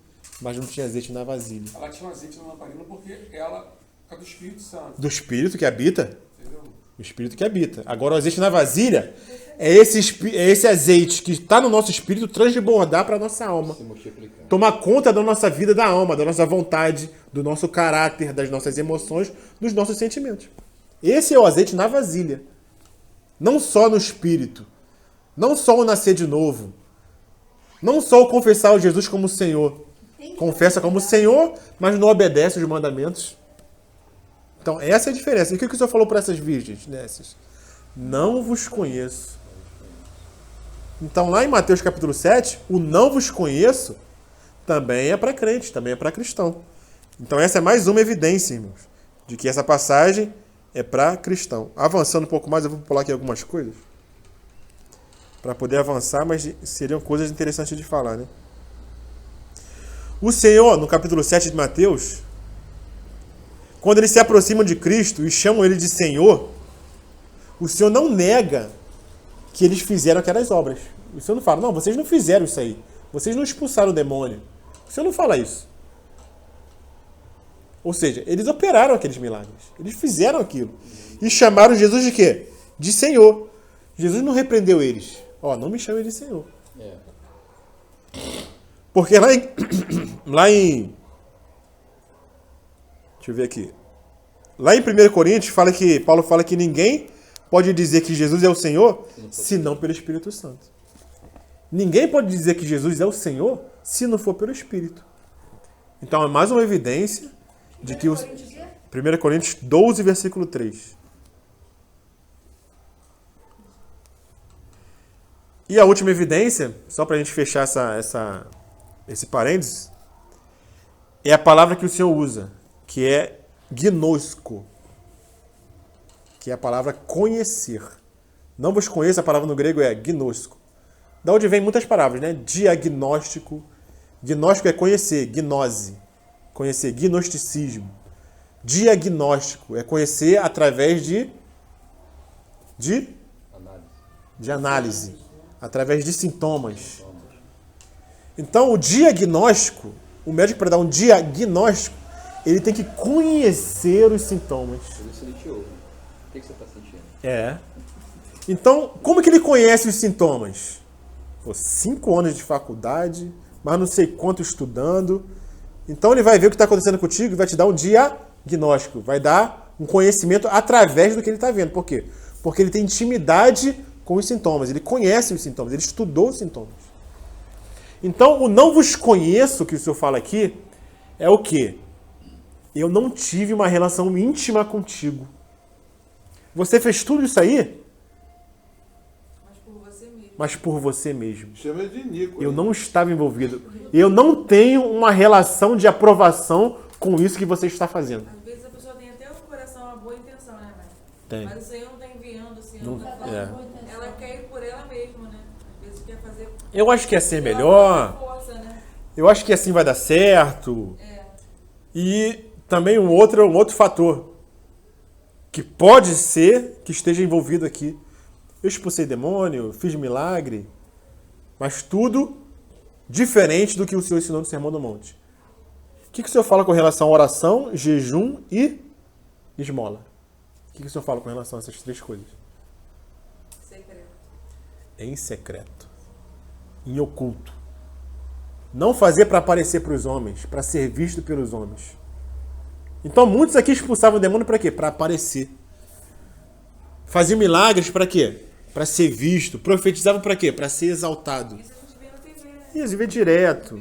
mas não tinha azeite na vasilha. Ela tinha um azeite na lamparina porque ela é do Espírito Santo. Do Espírito que habita? Entendeu? O Espírito que habita. Agora o azeite na vasilha é esse azeite que está no nosso espírito transbordar para a nossa alma. Se multiplicar. Tomar conta da nossa vida, da alma, da nossa vontade, do nosso caráter, das nossas emoções, dos nossos sentimentos. Esse é o azeite na vasilha. Não só no espírito. Não só o nascer de novo. Não só o confessar o Jesus como Senhor. Confessa como Senhor, mas não obedece os mandamentos. Então, essa é a diferença. E o que o Senhor falou para essas virgens? Nessas? Não vos conheço. Então, lá em Mateus capítulo 7, o não vos conheço também é para crente, também é para cristão. Então, essa é mais uma evidência, irmãos, de que essa passagem é para cristão. Avançando um pouco mais, eu vou pular aqui algumas coisas para poder avançar, mas seriam coisas interessantes de falar, né? O Senhor, no capítulo 7 de Mateus, quando eles se aproximam de Cristo e chamam ele de Senhor, o Senhor não nega que eles fizeram aquelas obras. O Senhor não fala, não, vocês não fizeram isso aí. Vocês não expulsaram o demônio. O Senhor não fala isso. Ou seja, eles operaram aqueles milagres. Eles fizeram aquilo. E chamaram Jesus de quê? De Senhor. Jesus não repreendeu eles. Ó, não me chame de Senhor. Porque lá em deixa eu ver aqui. Lá em 1 Coríntios, Paulo fala que ninguém pode dizer que Jesus é o Senhor senão pelo Espírito Santo. Ninguém pode dizer que Jesus é o Senhor se não for pelo Espírito. Então é mais uma evidência de que 1 Coríntios 12, versículo 3. E a última evidência, só para a gente fechar esse parênteses, é a palavra que o Senhor usa, que é gnosko, que é a palavra conhecer. Não vos conheço, a palavra no grego é gnosko. Da onde vem muitas palavras, né? Diagnóstico. Gnóstico é conhecer, gnose. Conhecer, gnosticismo. Diagnóstico é conhecer através de análise. Através de sintomas. Então, o diagnóstico, o médico para dar um diagnóstico, ele tem que conhecer os sintomas. Por isso ele te ouve. O que você está sentindo? É. Então, como que ele conhece os sintomas? 5 anos de faculdade, mas não sei quanto estudando. Então ele vai ver o que está acontecendo contigo e vai te dar um diagnóstico. Vai dar um conhecimento através do que ele está vendo. Por quê? Porque ele tem intimidade com os sintomas. Ele conhece os sintomas. Ele estudou os sintomas. Então, o não vos conheço que o Senhor fala aqui é o quê? Eu não tive uma relação íntima contigo. Você fez tudo isso aí? Mas por você mesmo. Chama de Nico. Eu não estava envolvido. Eu não tenho uma relação de aprovação com isso que você está fazendo. Às vezes a pessoa tem até um coração, uma boa intenção, né, mãe? Tem. Mas o Senhor não está enviando, o Senhor Não, não está Ela quer ir por ela mesma, né? Às vezes quer fazer. Eu acho que assim é melhor. Força, né? Eu acho que assim vai dar certo. E também um outro fator que pode ser que esteja envolvido aqui. Eu expulsei demônio, fiz milagre, mas tudo diferente do que o Senhor ensinou no Sermão do Monte. O que o Senhor fala com relação a oração, jejum e esmola? O que o Senhor fala com relação a essas 3 coisas? Secreto. Em secreto. Em oculto. Não fazer para aparecer para os homens, para ser visto pelos homens. Então muitos aqui expulsavam o demônio para quê? Para aparecer. Faziam milagres para quê? Para ser visto. Profetizavam para quê? Para ser exaltado. Isso a gente vê na TV, né? Isso, vê direto.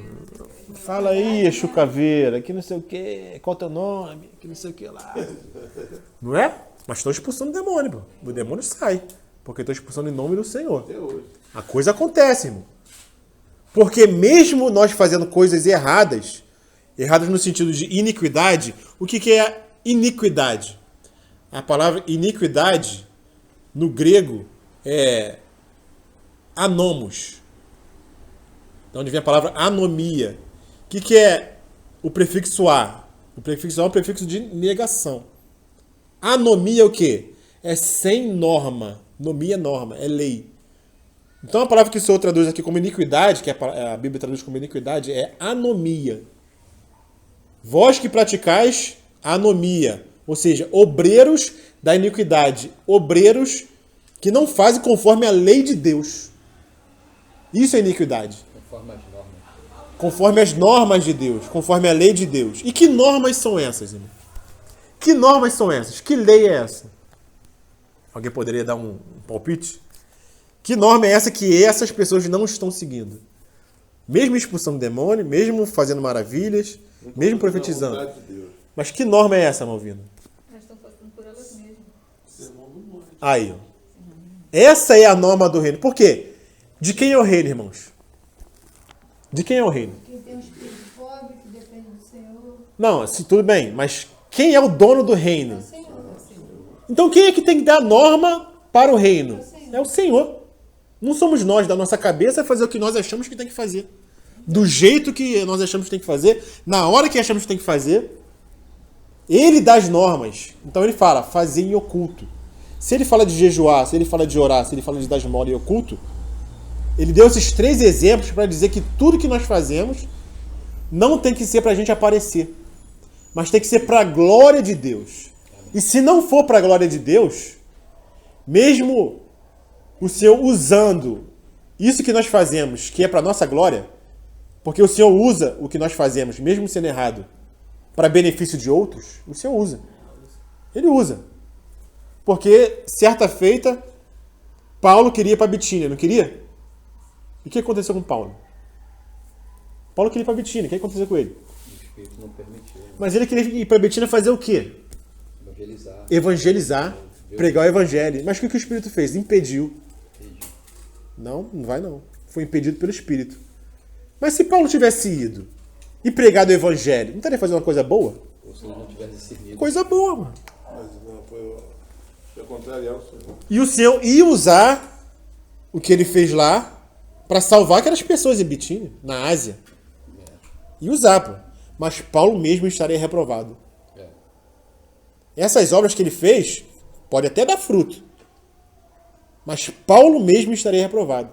Fala aí, Exu Caveira, que não sei o quê, qual é o teu nome, que não sei o que lá. Não é? Mas estão expulsando o demônio, pô. O demônio sai. Porque estão expulsando em nome do Senhor. Até hoje. A coisa acontece, irmão. Porque mesmo nós fazendo coisas erradas no sentido de iniquidade, o que é iniquidade? A palavra iniquidade, no grego, é anomos. De onde vem a palavra anomia. O que é o prefixo a? O prefixo a é um prefixo de negação. Anomia é o quê? É sem norma. Nomia é norma, é lei. Então a palavra que o Senhor traduz aqui como iniquidade, que a Bíblia traduz como iniquidade, é anomia. Vós que praticais anomia, ou seja, obreiros da iniquidade, obreiros que não fazem conforme a lei de Deus. Isso é iniquidade. Conforme as normas. Conforme as normas de Deus, conforme a lei de Deus. E que normas são essas, irmão? Que normas são essas? Que lei é essa? Alguém poderia dar um palpite? Que norma é essa que essas pessoas não estão seguindo? Mesmo expulsando demônio, mesmo fazendo maravilhas, mesmo profetizando. Mas que norma é essa, Malvina? Elas estão fazendo por elas mesmas. Aí, ó. Essa é a norma do reino. Por quê? De quem é o reino, irmãos? De quem é o reino? Quem tem um espírito pobre, que depende do Senhor. Não, tudo bem, mas quem é o dono do reino? É o Senhor. Então quem é que tem que dar a norma para o reino? É o Senhor. Não somos nós, da nossa cabeça, fazer o que nós achamos que tem que fazer. Do jeito que nós achamos que tem que fazer, na hora que achamos que tem que fazer. Ele dá as normas. Então ele fala, fazer em oculto. Se ele fala de jejuar, se ele fala de orar, se ele fala de dar esmola em oculto, ele deu esses 3 exemplos para dizer que tudo que nós fazemos não tem que ser para a gente aparecer, mas tem que ser para a glória de Deus. E se não for para a glória de Deus, mesmo o Senhor usando isso que nós fazemos, que é para a nossa glória, Porque o Senhor usa o que nós fazemos, mesmo sendo errado, para benefício de outros, o Senhor usa. Ele usa. Porque, certa feita, Paulo queria ir para Bitínia, não queria? E o que aconteceu com Paulo? Paulo queria ir para Bitínia, o que aconteceu com ele? O Espírito não permitiu. Mas ele queria ir para Bitínia fazer o quê? Evangelizar, pregar o evangelho. Mas o que o Espírito fez? Impediu. Não vai não. Foi impedido pelo Espírito. Mas se Paulo tivesse ido e pregado o evangelho, não estaria fazendo uma coisa boa? Ou se ele não tivesse discernido. Coisa boa, mano. Mas não, foi o contrário ao Senhor. E o Senhor ia usar o que ele fez lá para salvar aquelas pessoas em Bitínia, na Ásia. E usar, pô. Mas Paulo mesmo estaria reprovado. Essas obras que ele fez pode até dar fruto. Mas Paulo mesmo estaria reprovado.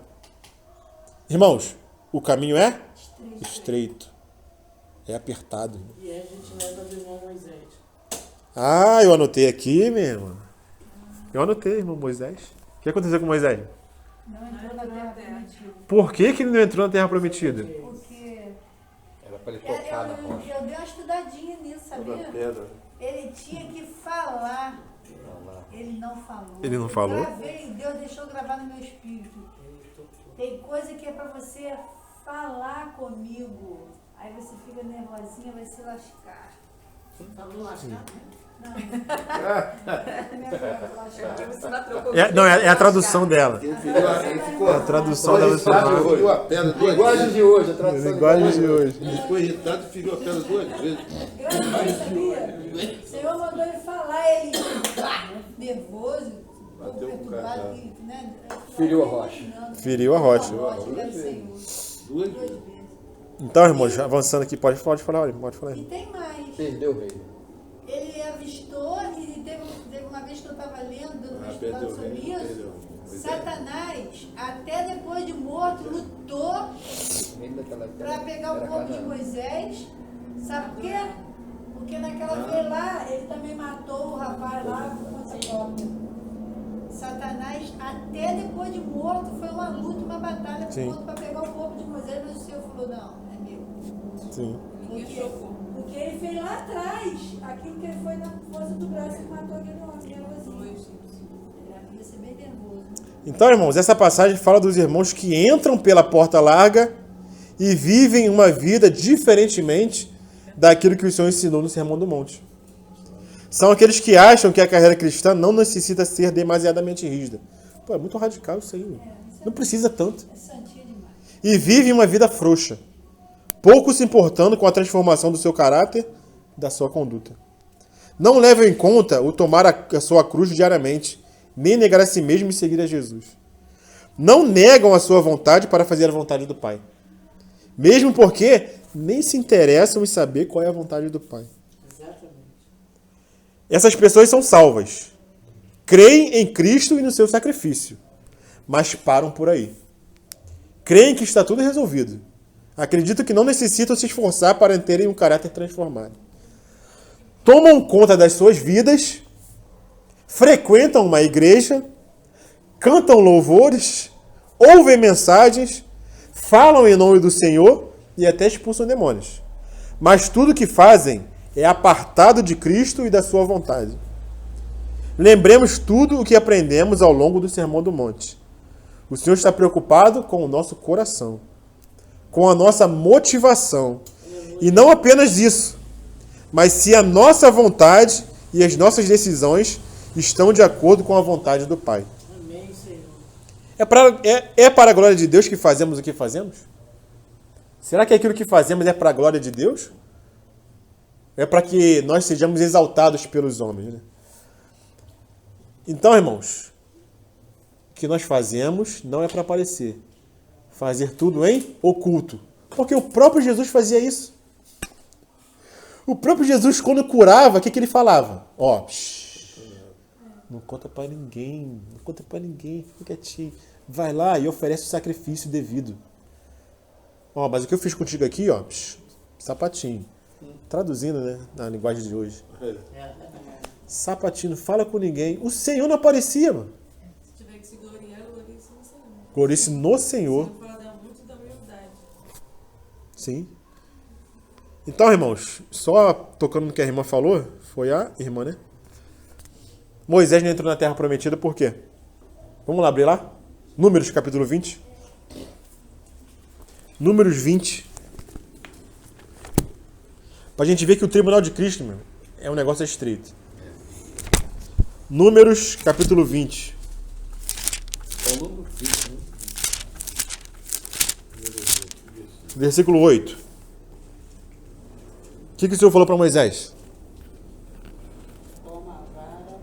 Irmãos, o caminho é estreito. É apertado. E aí a gente leva do irmão Moisés. Ah, eu anotei aqui, meu irmão. Eu anotei, irmão Moisés. O que aconteceu com Moisés? Não entrou na terra prometida. Por que ele não entrou na terra prometida? Porque Era para ele tocar na rocha. eu dei uma estudadinha nisso, sabia? Ele tinha que falar. Ele não falou. Ele não falou? Gravei, Deus deixou gravar no meu espírito. Tem coisa que é pra você falar comigo. Aí você fica nervosinha, vai se lascar. Falou lascar? Não. É a tradução dela. Ele ficou, É a tradução dela. feriu a pedra duas Linguagem vezes. de hoje, a tradução Linguagem de hoje. Ele ficou irritado e feriu a pedra duas vezes. Gravei, sabia? O Senhor mandou ele falar, ele nervoso, Bateu com o perturbado, cara. né? Feriu a rocha. Feriu a rocha. Ele era o Senhor. Duas Duas vezes. vezes. Então, irmãos, avançando aqui, pode falar, pode falar. E tem mais. Perdeu o reino. Ele avistou e teve uma vez que eu estava lendo, dando uma estudada Perdeu o sobre reino, isso. perdeu. Satanás, até depois de morto, lutou O reino daquela época para pegar o era corpo de Canaã. Moisés. Sabe por quê? Porque naquela vez lá, ele também matou o rapaz lá por conta própria. Satanás, até depois de morto, foi uma luta, uma batalha para pegar o corpo de Moisés, mas o Senhor falou, não, é meu. Sim. Porque ele fez lá atrás, aquilo que ele foi na força do braço e matou aquele homem nervosinho. Ele ia ser bem nervoso. Então, irmãos, essa passagem fala dos irmãos que entram pela porta larga e vivem uma vida diferentemente daquilo que o Senhor ensinou no Sermão do Monte. São aqueles que acham que a carreira cristã não necessita ser demasiadamente rígida. Pô, é muito radical isso aí, meu. Não precisa tanto. É santinho demais. E vivem uma vida frouxa, pouco se importando com a transformação do seu caráter e da sua conduta. Não levam em conta o tomar a sua cruz diariamente, nem negar a si mesmo e seguir a Jesus. Não negam a sua vontade para fazer a vontade do Pai. Mesmo porque nem se interessam em saber qual é a vontade do Pai. Exatamente. Essas pessoas são salvas. Creem em Cristo e no seu sacrifício, mas param por aí. Creem que está tudo resolvido. Acreditam que não necessitam se esforçar para terem um caráter transformado. Tomam conta das suas vidas, frequentam uma igreja, cantam louvores, ouvem mensagens, falam em nome do Senhor e até expulsam demônios. Mas tudo que fazem é apartado de Cristo e da sua vontade. Lembremos tudo o que aprendemos ao longo do Sermão do Monte. O Senhor está preocupado com o nosso coração, com a nossa motivação. E não apenas isso, mas se a nossa vontade e as nossas decisões estão de acordo com a vontade do Pai. Amém, Senhor. É para a glória de Deus que fazemos o que fazemos? Será que aquilo que fazemos é para a glória de Deus? É para que nós sejamos exaltados pelos homens, né? Então, irmãos, o que nós fazemos não é para aparecer. Fazer tudo em oculto. Porque o próprio Jesus fazia isso. O próprio Jesus, quando curava, o que ele falava? Ó, não conta para ninguém, não conta para ninguém, fica quietinho. Vai lá e oferece o sacrifício devido. Ó, mas o que eu fiz contigo aqui, ó, sapatinho. Traduzindo, né, na linguagem de hoje. Sapatinho, fala com ninguém. O Senhor não aparecia, mano. Se tiver que se gloriar, glorie-se no Senhor. Glorice no Senhor. Você fala muito da humildade. Sim. Então, irmãos, só tocando no que a irmã falou, foi a irmã, né? Moisés não entrou na terra prometida por quê? Vamos lá abrir lá? Números, capítulo 20. Números 20. Pra gente ver que o tribunal de Cristo, meu, é um negócio estreito. Números, capítulo 20. É o número 20, né? Versículo 8. O que o Senhor falou para Moisés? Toma a vara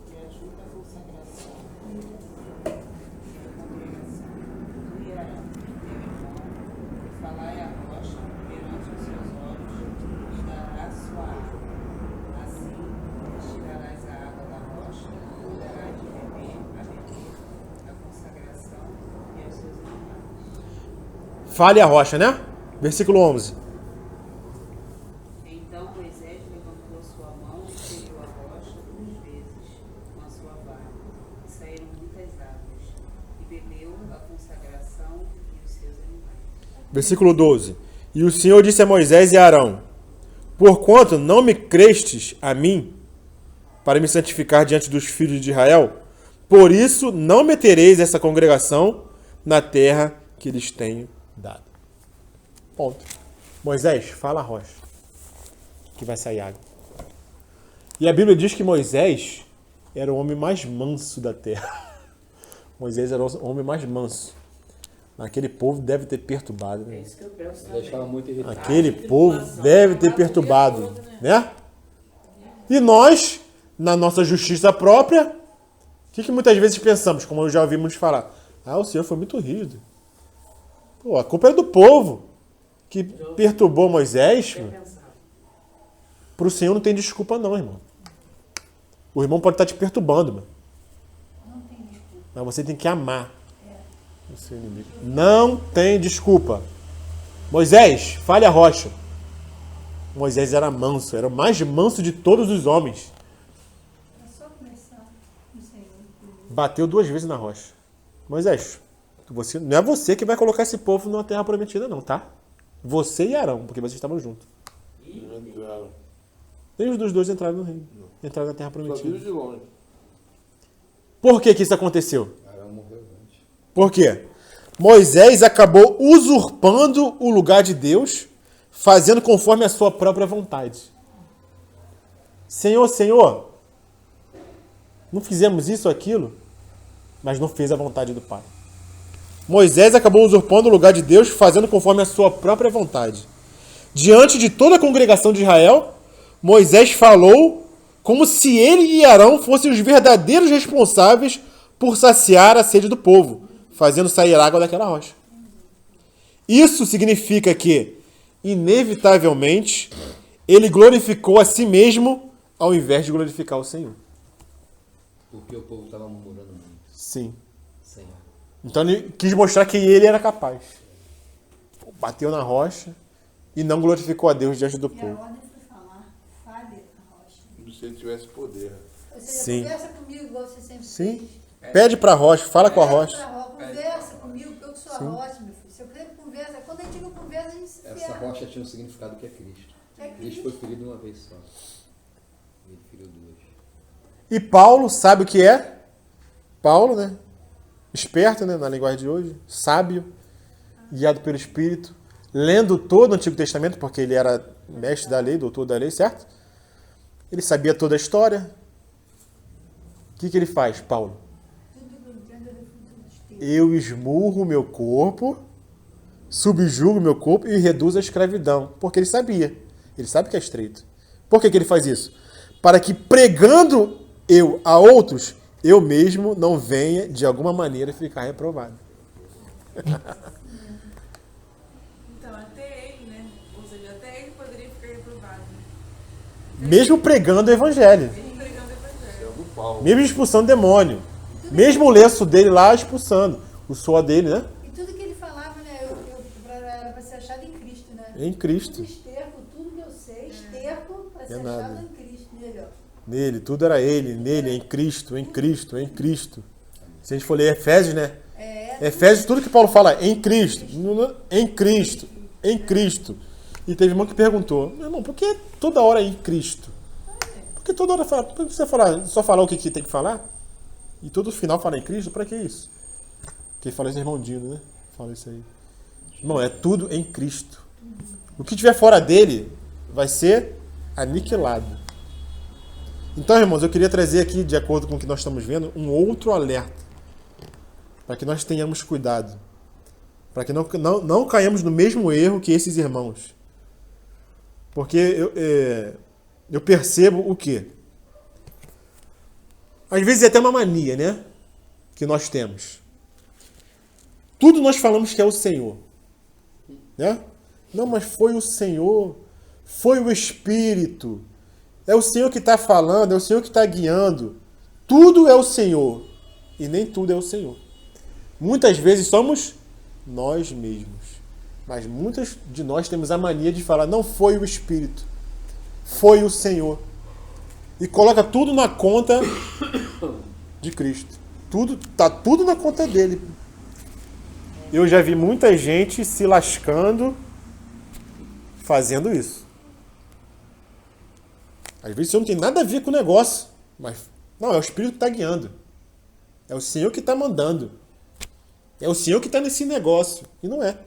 e ajuda a consagração. E falai a rocha perante os seus olhos, e dará sua água. Assim, tirarás a água da rocha, e darás de beber a consagração e aos seus animais. Fale a rocha, né? Versículo 11. Então Moisés levantou sua mão e feriu a rocha 2 vezes com a sua vara, e saíram muitas águas, e bebeu a consagração e os seus animais. Versículo 12. E o Senhor disse a Moisés e a Arão: porquanto não me crestes a mim, para me santificar diante dos filhos de Israel, por isso não metereis essa congregação na terra que lhes tenho dado. Ponto. Moisés, fala a rocha, que vai sair água. E a Bíblia diz que Moisés era o homem mais manso da terra. Moisés era o homem mais manso. Aquele povo deve ter perturbado, né? É isso que eu penso Já também. estava muito irritado. Aquele povo deve ter perturbado, né? E nós, na nossa justiça própria, o que muitas vezes pensamos, como eu já ouvi muitos falar? Ah, o Senhor foi muito rígido. Pô, a culpa é do povo que perturbou Moisés. Para o Senhor não tem desculpa não, irmão. O irmão pode estar te perturbando, mano. Não tem desculpa. Mas você tem que amar o seu inimigo. Não tem desculpa. Moisés, fale a rocha. Moisés era manso, era o mais manso de todos os homens. É só começar no Senhor. Bateu 2 vezes na rocha. Moisés, não é você que vai colocar esse povo numa terra prometida não, tá? Você e Arão, porque vocês estavam juntos. Nem os dos dois entraram no reino. Entraram na terra Só viu prometida. de longe. Por que isso aconteceu? Arão morreu antes. Por quê? Moisés acabou usurpando o lugar de Deus, fazendo conforme a sua própria vontade. Senhor, Senhor, não fizemos isso ou aquilo, mas não fez a vontade do Pai. Moisés acabou usurpando o lugar de Deus, fazendo conforme a sua própria vontade. Diante de toda a congregação de Israel, Moisés falou como se ele e Arão fossem os verdadeiros responsáveis por saciar a sede do povo, fazendo sair água daquela rocha. Isso significa que, inevitavelmente, ele glorificou a si mesmo ao invés de glorificar o Senhor. Porque o povo estava murmurando muito. Sim. Sem água. Então ele quis mostrar que ele era capaz. Bateu na rocha e não glorificou a Deus diante do E a povo. ordem foi falar, fale a rocha. Como se ele tivesse poder. Ou seja, Sim. conversa comigo igual você sempre Sim. fez. Pede pra rocha, fala com a rocha. Conversa comigo, porque eu sou a rocha, meu filho. Se eu quero conversa, quando a gente diga conversa, a gente se Essa ferra. rocha tinha um significado que é Cristo. É Cristo foi ferido uma vez só. Ele feriu 2. E Paulo sabe o que é? Paulo, né? Esperto, né? Na linguagem de hoje. Sábio. Guiado pelo Espírito. Lendo todo o Antigo Testamento, porque ele era mestre da lei, doutor da lei, certo? Ele sabia toda a história. O que ele faz, Paulo? Eu esmurro o meu corpo, subjugo o meu corpo e reduzo a escravidão. Porque ele sabia. Ele sabe que é estreito. Por que ele faz isso? Para que pregando eu a outros, eu mesmo não venha, de alguma maneira, ficar reprovado. Então, até ele, né? Ou seja, até ele poderia ficar reprovado. Mesmo pregando o evangelho. Ele pregando o evangelho. É o do Paulo. Mesmo expulsando demônio. Mesmo o lenço dele lá expulsando. O suor dele, né? E tudo que ele falava, né? Era para ser achado em Cristo, né? Em Cristo. Tudo esterco, tudo que eu sei, esterco para ser nada. achado em Cristo. Nele, ó. Nele, tudo era ele, nele, em Cristo, em Cristo, em Cristo. Se a gente for ler Efésios, né? Efésios, tudo que Paulo fala, em Cristo, em Cristo. em Cristo. E teve irmão que perguntou, meu irmão, por que toda hora é em Cristo? Por que toda hora fala, por que você só falar o que tem que falar? E todo final fala em Cristo? Pra que isso? Quem fala isso é irmão Dino, né? Fala isso aí. Irmão, é tudo em Cristo. O que tiver fora dele vai ser aniquilado. Então, irmãos, eu queria trazer aqui, de acordo com o que nós estamos vendo, um outro alerta. Para que nós tenhamos cuidado. Para que não caiamos no mesmo erro que esses irmãos. Porque eu percebo o quê? Às vezes é até uma mania, né? Que nós temos. Tudo nós falamos que é o Senhor. Né? Não, mas foi o Senhor. Foi o Espírito. É o Senhor que está falando, é o Senhor que está guiando. Tudo é o Senhor. E nem tudo é o Senhor. Muitas vezes somos nós mesmos. Mas muitas de nós temos a mania de falar, não foi o Espírito. Foi o Senhor. E coloca tudo na conta de Cristo. Tá tudo na conta dele. Eu já vi muita gente se lascando fazendo isso. Às vezes isso não tem nada a ver com o negócio. Mas não, é o Espírito que está guiando. É o Senhor que está mandando. É o Senhor que está nesse negócio. E não é.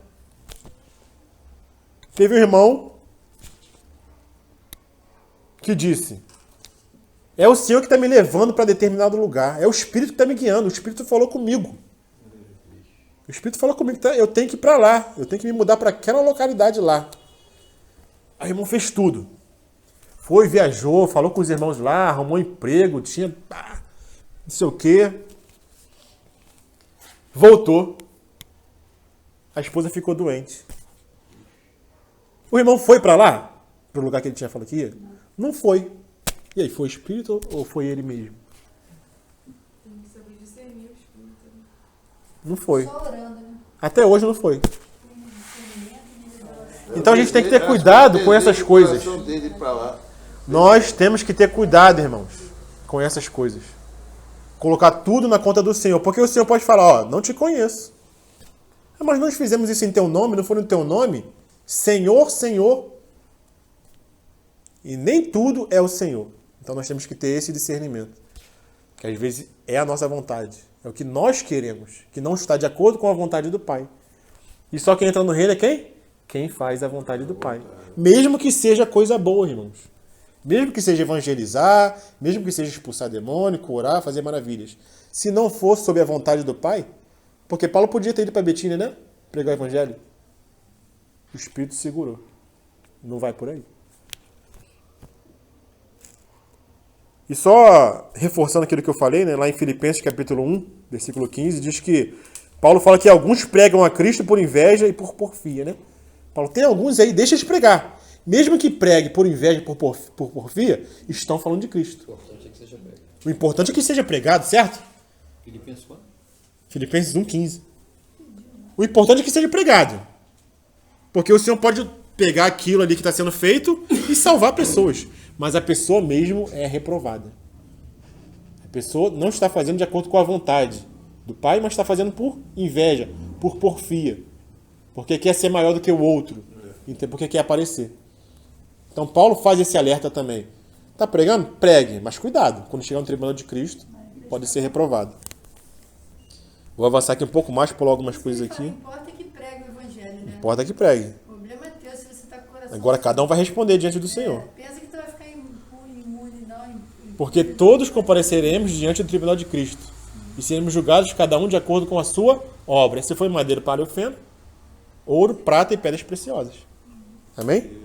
Teve um irmão que disse, é o Senhor que está me levando para determinado lugar. É o Espírito que está me guiando. O Espírito falou comigo. O Espírito falou comigo que eu tenho que ir para lá. Eu tenho que me mudar para aquela localidade lá. Aí o irmão fez tudo. Foi, viajou, falou com os irmãos lá, arrumou emprego, tinha não sei o quê. Voltou. A esposa ficou doente. O irmão foi para lá? Para o lugar que ele tinha falado que ia? Não foi. E aí, foi o Espírito ou foi ele mesmo? Tem que saber discernir o Espírito. Não foi. Só orando, né? Até hoje não foi. Então a gente tem que ter cuidado com essas coisas. Nós temos que ter cuidado, irmãos, com essas coisas. Colocar tudo na conta do Senhor. Porque o Senhor pode falar, não te conheço. Mas nós fizemos isso em teu nome, não foi no teu nome? Senhor, Senhor. E nem tudo é o Senhor. Então nós temos que ter esse discernimento. Que às vezes é a nossa vontade. É o que nós queremos. Que não está de acordo com a vontade do Pai. E só quem entra no reino é quem? Quem faz a vontade do Pai. Mesmo que seja coisa boa, irmãos. Mesmo que seja evangelizar, mesmo que seja expulsar demônio, curar, fazer maravilhas. Se não for sob a vontade do Pai, porque Paulo podia ter ido para Betínia, né? Pregar o evangelho. O Espírito segurou. Não vai por aí. E só reforçando aquilo que eu falei, né? Lá em Filipenses capítulo 1, versículo 15, diz que Paulo fala que alguns pregam a Cristo por inveja e por porfia, né? Paulo, tem alguns aí, deixa eles pregar. Mesmo que pregue por inveja e por porfia, estão falando de Cristo. O importante é que seja pregado. O importante é que seja pregado, certo? Filipenses quanto? Filipenses 1,15. O importante é que seja pregado. Porque o Senhor pode pegar aquilo ali que está sendo feito e salvar pessoas. Mas a pessoa mesmo é reprovada. A pessoa não está fazendo de acordo com a vontade do Pai, mas está fazendo por inveja, por porfia. Porque quer ser maior do que o outro. Porque quer aparecer. Então Paulo faz esse alerta também. Está pregando? Pregue. Mas cuidado. Quando chegar no tribunal de Cristo, pode ser reprovado. Vou avançar aqui um pouco mais, pular algumas coisas aqui. Importa que pregue o evangelho, né? Importa que pregue. O problema é teu se você está com o coração. Agora cada um vai responder diante do Senhor. Pensa que tu vai ficar imune, não. Porque todos compareceremos diante do tribunal de Cristo. E seremos julgados cada um de acordo com a sua obra. Se foi madeira, palha ou feno, ouro, prata e pedras preciosas. Amém?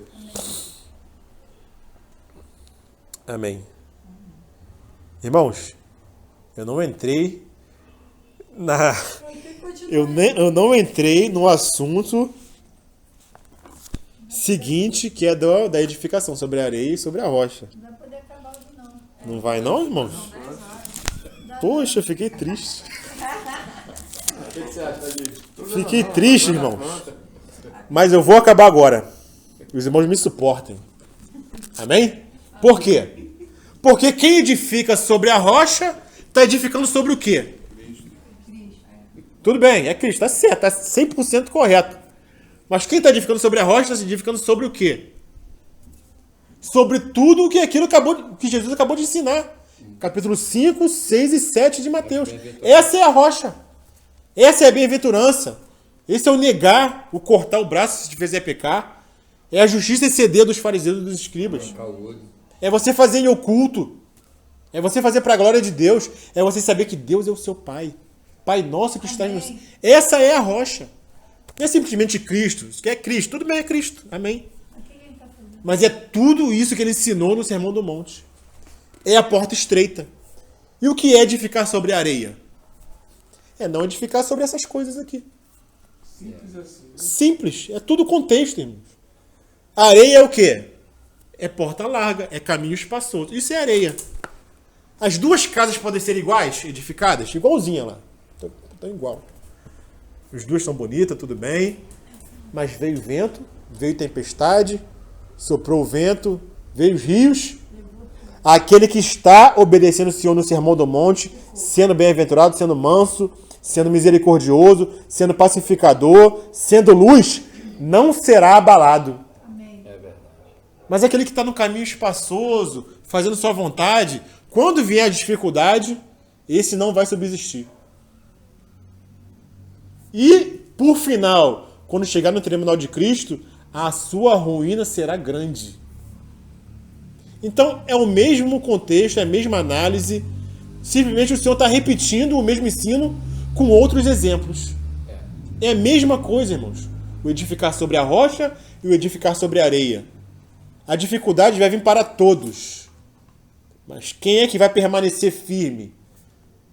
Amém. Irmãos, eu não entrei eu não entrei no assunto seguinte, que é da edificação, sobre a areia e sobre a rocha. Não vai poder acabar hoje, não. Não vai não, irmãos? Poxa, eu fiquei triste. O que você acha disso? Fiquei triste, irmãos. Mas eu vou acabar agora. Os irmãos me suportem. Amém? Por quê? Porque quem edifica sobre a rocha está edificando sobre o quê? Tudo bem, é Cristo, está certo, está 100% correto. Mas quem está edificando sobre a rocha está edificando sobre o quê? Sobre tudo o que que Jesus acabou de ensinar. Capítulo 5, 6 e 7 de Mateus. Essa é a rocha. Essa é a bem-aventurança. Esse é o negar, o cortar o braço se te fizer pecar. É a justiça exceder dos fariseus e dos escribas. É você fazer em oculto. É você fazer para a glória de Deus. É você saber que Deus é o seu Pai. Pai nosso que está no céu. Essa é a rocha. Não é simplesmente Cristo. Isso que é Cristo. Tudo bem, é Cristo. Amém. Mas é tudo isso que ele ensinou no Sermão do Monte. É a porta estreita. E o que é edificar sobre a areia? É não edificar sobre essas coisas aqui. Simples assim. Simples. É tudo contexto, irmãos. A areia é o quê? É porta larga, é caminho espaçoso. Isso é areia. As duas casas podem ser iguais, edificadas? Igualzinha lá. Estão igual. As duas são bonitas, tudo bem. Mas veio vento, veio tempestade, soprou o vento, veio os rios. Aquele que está obedecendo o Senhor no Sermão do Monte, sendo bem-aventurado, sendo manso, sendo misericordioso, sendo pacificador, sendo luz, não será abalado. Amém. É verdade. Mas aquele que está no caminho espaçoso, fazendo sua vontade, quando vier a dificuldade, esse não vai subsistir. E, por final, quando chegar no tribunal de Cristo, a sua ruína será grande. Então, é o mesmo contexto, é a mesma análise. Simplesmente o Senhor está repetindo o mesmo ensino com outros exemplos. É a mesma coisa, irmãos. O edificar sobre a rocha e o edificar sobre a areia. A dificuldade vai vir para todos. Mas quem é que vai permanecer firme?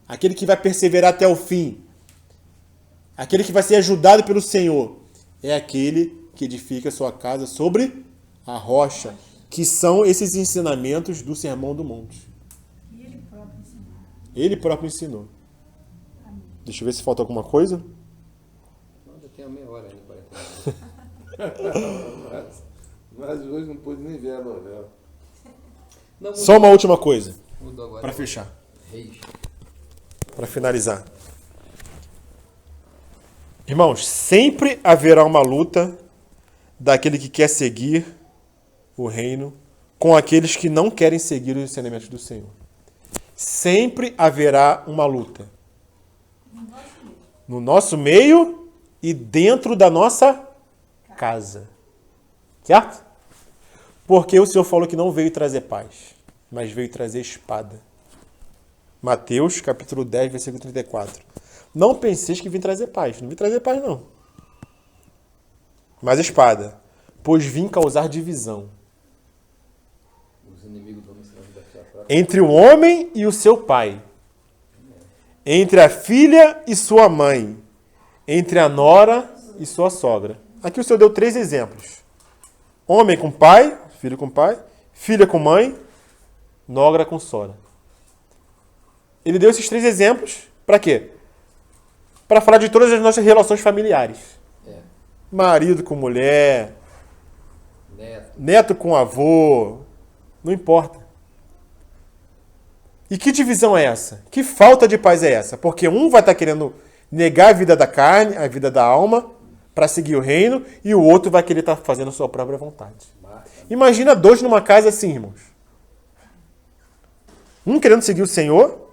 Aquele que vai perseverar até o fim. Aquele que vai ser ajudado pelo Senhor. É aquele que edifica sua casa sobre a rocha. Que são esses ensinamentos do Sermão do Monte. E ele próprio ensinou. Ele próprio ensinou. Deixa eu ver se falta alguma coisa. Ainda tem meia hora ainda. Mas hoje não pude nem ver a novela. Só uma última coisa. Para Para fechar. Reis. Para finalizar. Irmãos, sempre haverá uma luta daquele que quer seguir o reino com aqueles que não querem seguir os ensinamentos do Senhor. Sempre haverá uma luta. No nosso meio e dentro da nossa casa. Certo? Porque o Senhor falou que não veio trazer paz, mas veio trazer espada. Mateus, capítulo 10, versículo 34. Não penseis que vim trazer paz. Não vim trazer paz, não. Mas espada. Pois vim causar divisão. Os inimigos do homem serão da sua própria. Entre o homem e o seu pai. Entre a filha e sua mãe. Entre a nora e sua sogra. Aqui o Senhor deu 3 exemplos. Homem com pai, filho com pai. Filha com mãe. Nogra com sogra. Ele deu esses 3 exemplos para quê? Para falar de todas as nossas relações familiares. Marido com mulher. Neto com avô. Não importa. E que divisão é essa? Que falta de paz é essa? Porque um vai estar querendo negar a vida da carne, a vida da alma, para seguir o reino, e o outro vai querer estar fazendo a sua própria vontade. Imagina 2 numa casa assim, irmãos. Um querendo seguir o Senhor,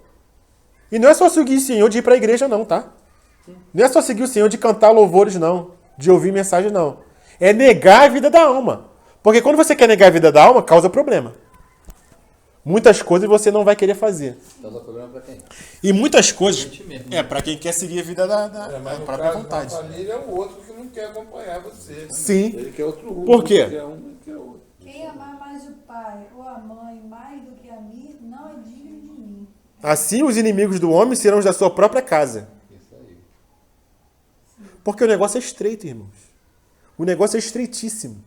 e não é só seguir o Senhor de ir para a igreja, não, tá? Não é só seguir o Senhor de cantar louvores, não. De ouvir mensagem, não. É negar a vida da alma. Porque quando você quer negar a vida da alma, causa problema. Muitas coisas você não vai querer fazer. Causa problema para quem? E muitas coisas para quem quer seguir a vida da Mas no própria caso vontade. da família é o outro que não quer acompanhar você. Sim. Ele quer outro rumo. Por quê? Ele quer um, ele quer outro. Quem amar mais o pai ou a mãe mais do que a mim, não é digno de mim. Assim os inimigos do homem serão os da sua própria casa. Isso aí. Porque o negócio é estreito, irmãos. O negócio é estreitíssimo.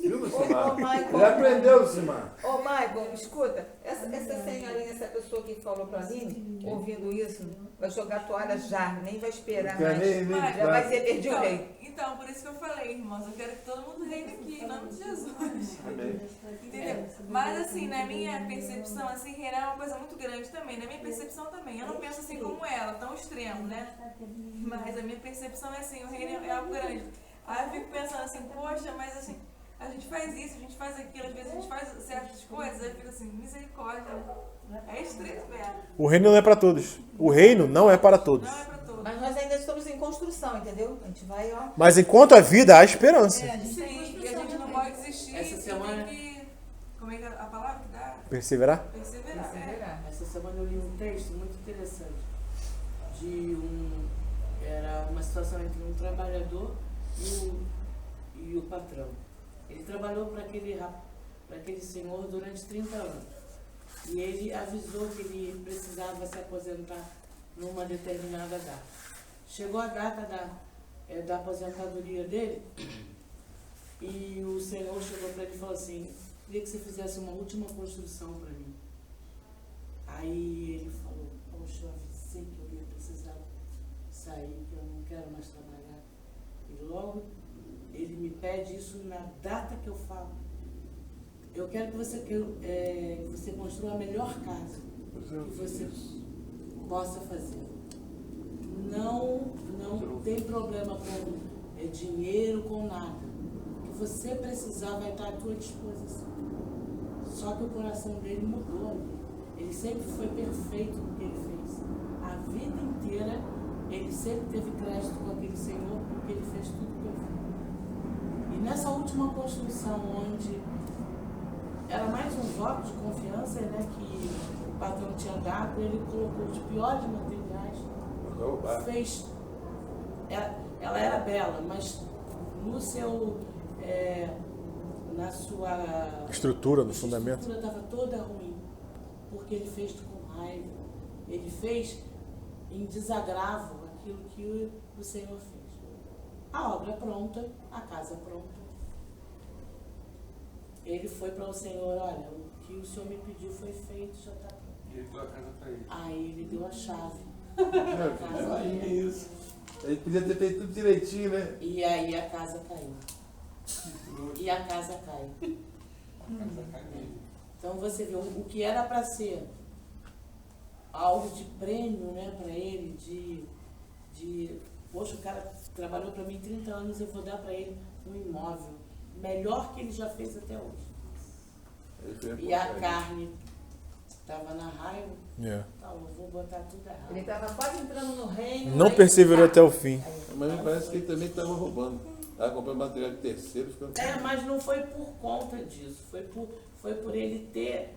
Viu, Simar? Ô, Michael. Ele aprendeu, Simar. Ô, Michael, escuta, essa senhorinha, essa pessoa que falou pra mim, ouvindo isso, vai jogar toalha já, nem vai esperar Quer mais. nem Já vai ser perdi o rei. Então, por isso que eu falei, irmãos, eu quero que todo mundo reine aqui, em nome de Jesus. Amém. Entendeu? Mas assim, na minha percepção, assim, reinar é uma coisa muito grande também. Na minha percepção também. Eu não penso assim como ela, tão extremo, né? Mas a minha percepção é assim, o reino é algo grande. Aí eu fico pensando assim, poxa, mas assim, a gente faz isso, a gente faz aquilo, às vezes a gente faz certas coisas, aí eu fico assim, misericórdia. É estreito mesmo. O reino não é para todos. O reino não é para todos. Não é pra todos. Mas nós ainda estamos em construção, entendeu? A gente vai, ó. Mas enquanto há vida, há esperança. É, a gente tem Sim, e a construção gente não também. pode desistir. Essa e semana- tem que, como é que é a palavra que dá? Perseverar? Perseverar. É. Essa semana eu li um texto muito interessante era uma situação entre um trabalhador e o patrão. Ele trabalhou para aquele senhor durante 30 anos. E ele avisou que ele precisava se aposentar numa determinada data. Chegou a data da aposentadoria dele e o senhor chegou para ele e falou assim, queria que você fizesse uma última construção para mim. Aí ele falou, poxa, eu avisei que eu ia precisar sair, que eu não quero mais trabalhar. E logo ele me pede isso na data que eu falo. Eu quero que você construa a melhor casa que você possa fazer. Não tem problema com dinheiro, com nada. O que você precisar vai estar à tua disposição. Só que o coração dele mudou ali. Ele sempre foi perfeito no que ele fez. A vida inteira, ele sempre teve crédito com aquele Senhor, porque ele fez tudo perfeito. E nessa última construção, onde era mais um voto de confiança, né, que o patrão tinha dado, ele colocou os piores materiais, fez... Ela era bela, mas no seu... na sua... Estrutura, no fundamento. A estrutura estava toda ruim. Porque ele fez com raiva, ele fez em desagravo aquilo que o Senhor fez. A obra pronta, a casa pronta. Ele foi para o Senhor, olha, o que o Senhor me pediu foi feito, já está pronto. E ele deu a casa para ele. Aí ele deu a chave da casa Aí é dele. isso. Ele podia ter feito tudo direitinho, né? E aí a casa caiu. E a casa cai. A casa cai mesmo. Então você vê, o que era para ser algo de prêmio, né, para ele, poxa, o cara trabalhou para mim 30 anos, eu vou dar para ele um imóvel melhor que ele já fez até hoje. E a carne estava na raiva, então eu vou botar tudo errado. Ele estava quase entrando no reino. Não aí- perseverou até o fim. Mas me parece que ele também estava roubando. Estava comprando material de terceiro. Ficando... Mas não foi por conta disso, foi por ele ter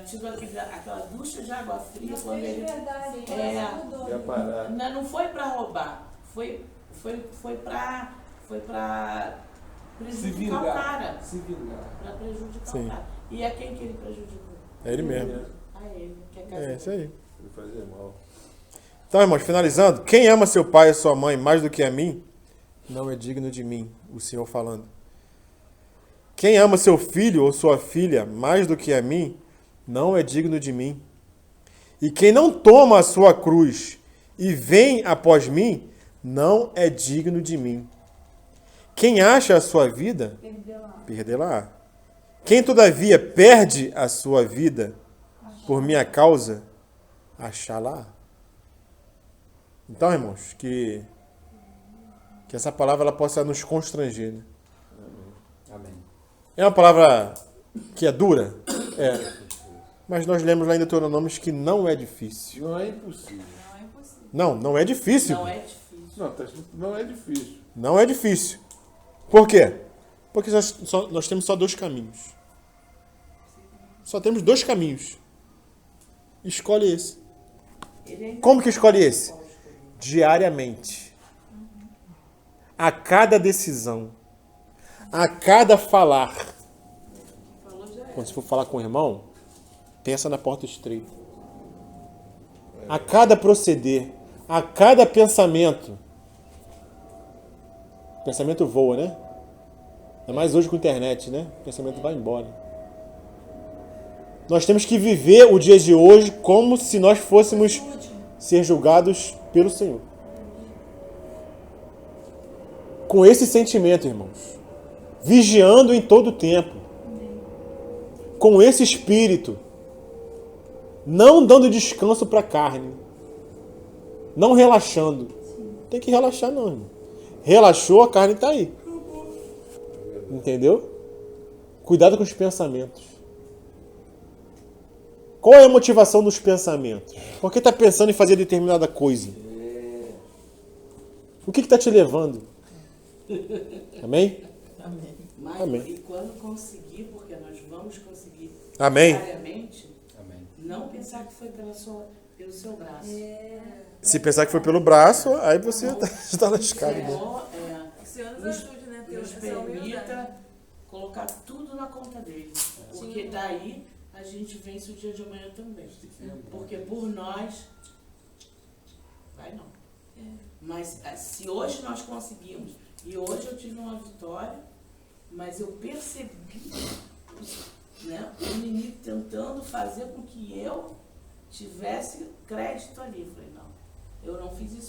tido aquela ducha de água fria Não quando fez ele... verdade, o coração mudou. Ia parar. Não foi para roubar, foi para prejudicar o cara. Se vingar. Para prejudicar Sim. o cara. E a quem que ele prejudicou? É ele mesmo. A ele, que é casado. É isso aí. Ele fazia mal. Então, irmãos, finalizando. Quem ama seu pai e sua mãe mais do que a mim, não é digno de mim, o Senhor falando. Quem ama seu filho ou sua filha mais do que a mim, não é digno de mim. E quem não toma a sua cruz e vem após mim, não é digno de mim. Quem acha a sua vida, perdê-la-á. Quem, todavia, perde a sua vida por minha causa, achá-la-á. Então, irmãos, que essa palavra ela possa nos constranger. Né? Amém. É uma palavra que é dura? É. Mas nós lemos lá em Deuteronômio que não é difícil. Não é impossível. Não é impossível. Não é difícil. Não é difícil. Não, tá escrito, não é difícil. Não é difícil. Por quê? Porque nós temos só 2 caminhos. Só temos 2 caminhos. Escolhe esse. Como que escolhe esse? Diariamente. A cada decisão. A cada falar. Quando você for falar com o irmão, pensa na porta estreita. A cada proceder. A cada pensamento. O pensamento voa, né? Ainda mais hoje com a internet, né? O pensamento vai embora. Nós temos que viver o dia de hoje como se nós fôssemos ser julgados pelo Senhor. Com esse sentimento, irmãos. Vigiando em todo o tempo. Com esse espírito. Não dando descanso para a carne. Não relaxando. Tem que relaxar não, irmão. Relaxou, a carne está aí. Entendeu? Cuidado com os pensamentos. Qual é a motivação dos pensamentos? Por que está pensando em fazer determinada coisa? O que está te levando? Amém? Amém. Mas, Amém. E quando conseguir, porque nós vamos conseguir Amém. diariamente, não pensar que foi pelo seu braço. Se pensar que foi pelo braço, aí você está lascado. Né? Senhor, Que o Senhor nos ajude, né? Ter nos essa humildade. permita colocar tudo na conta dele. Porque daí a gente vence o dia de amanhã também. Porque por nós, vai não. Mas se hoje nós conseguimos, e hoje eu tive uma vitória, mas eu percebi, né, o inimigo tentando fazer com que eu tivesse crédito ali. Falei, não, eu não fiz isso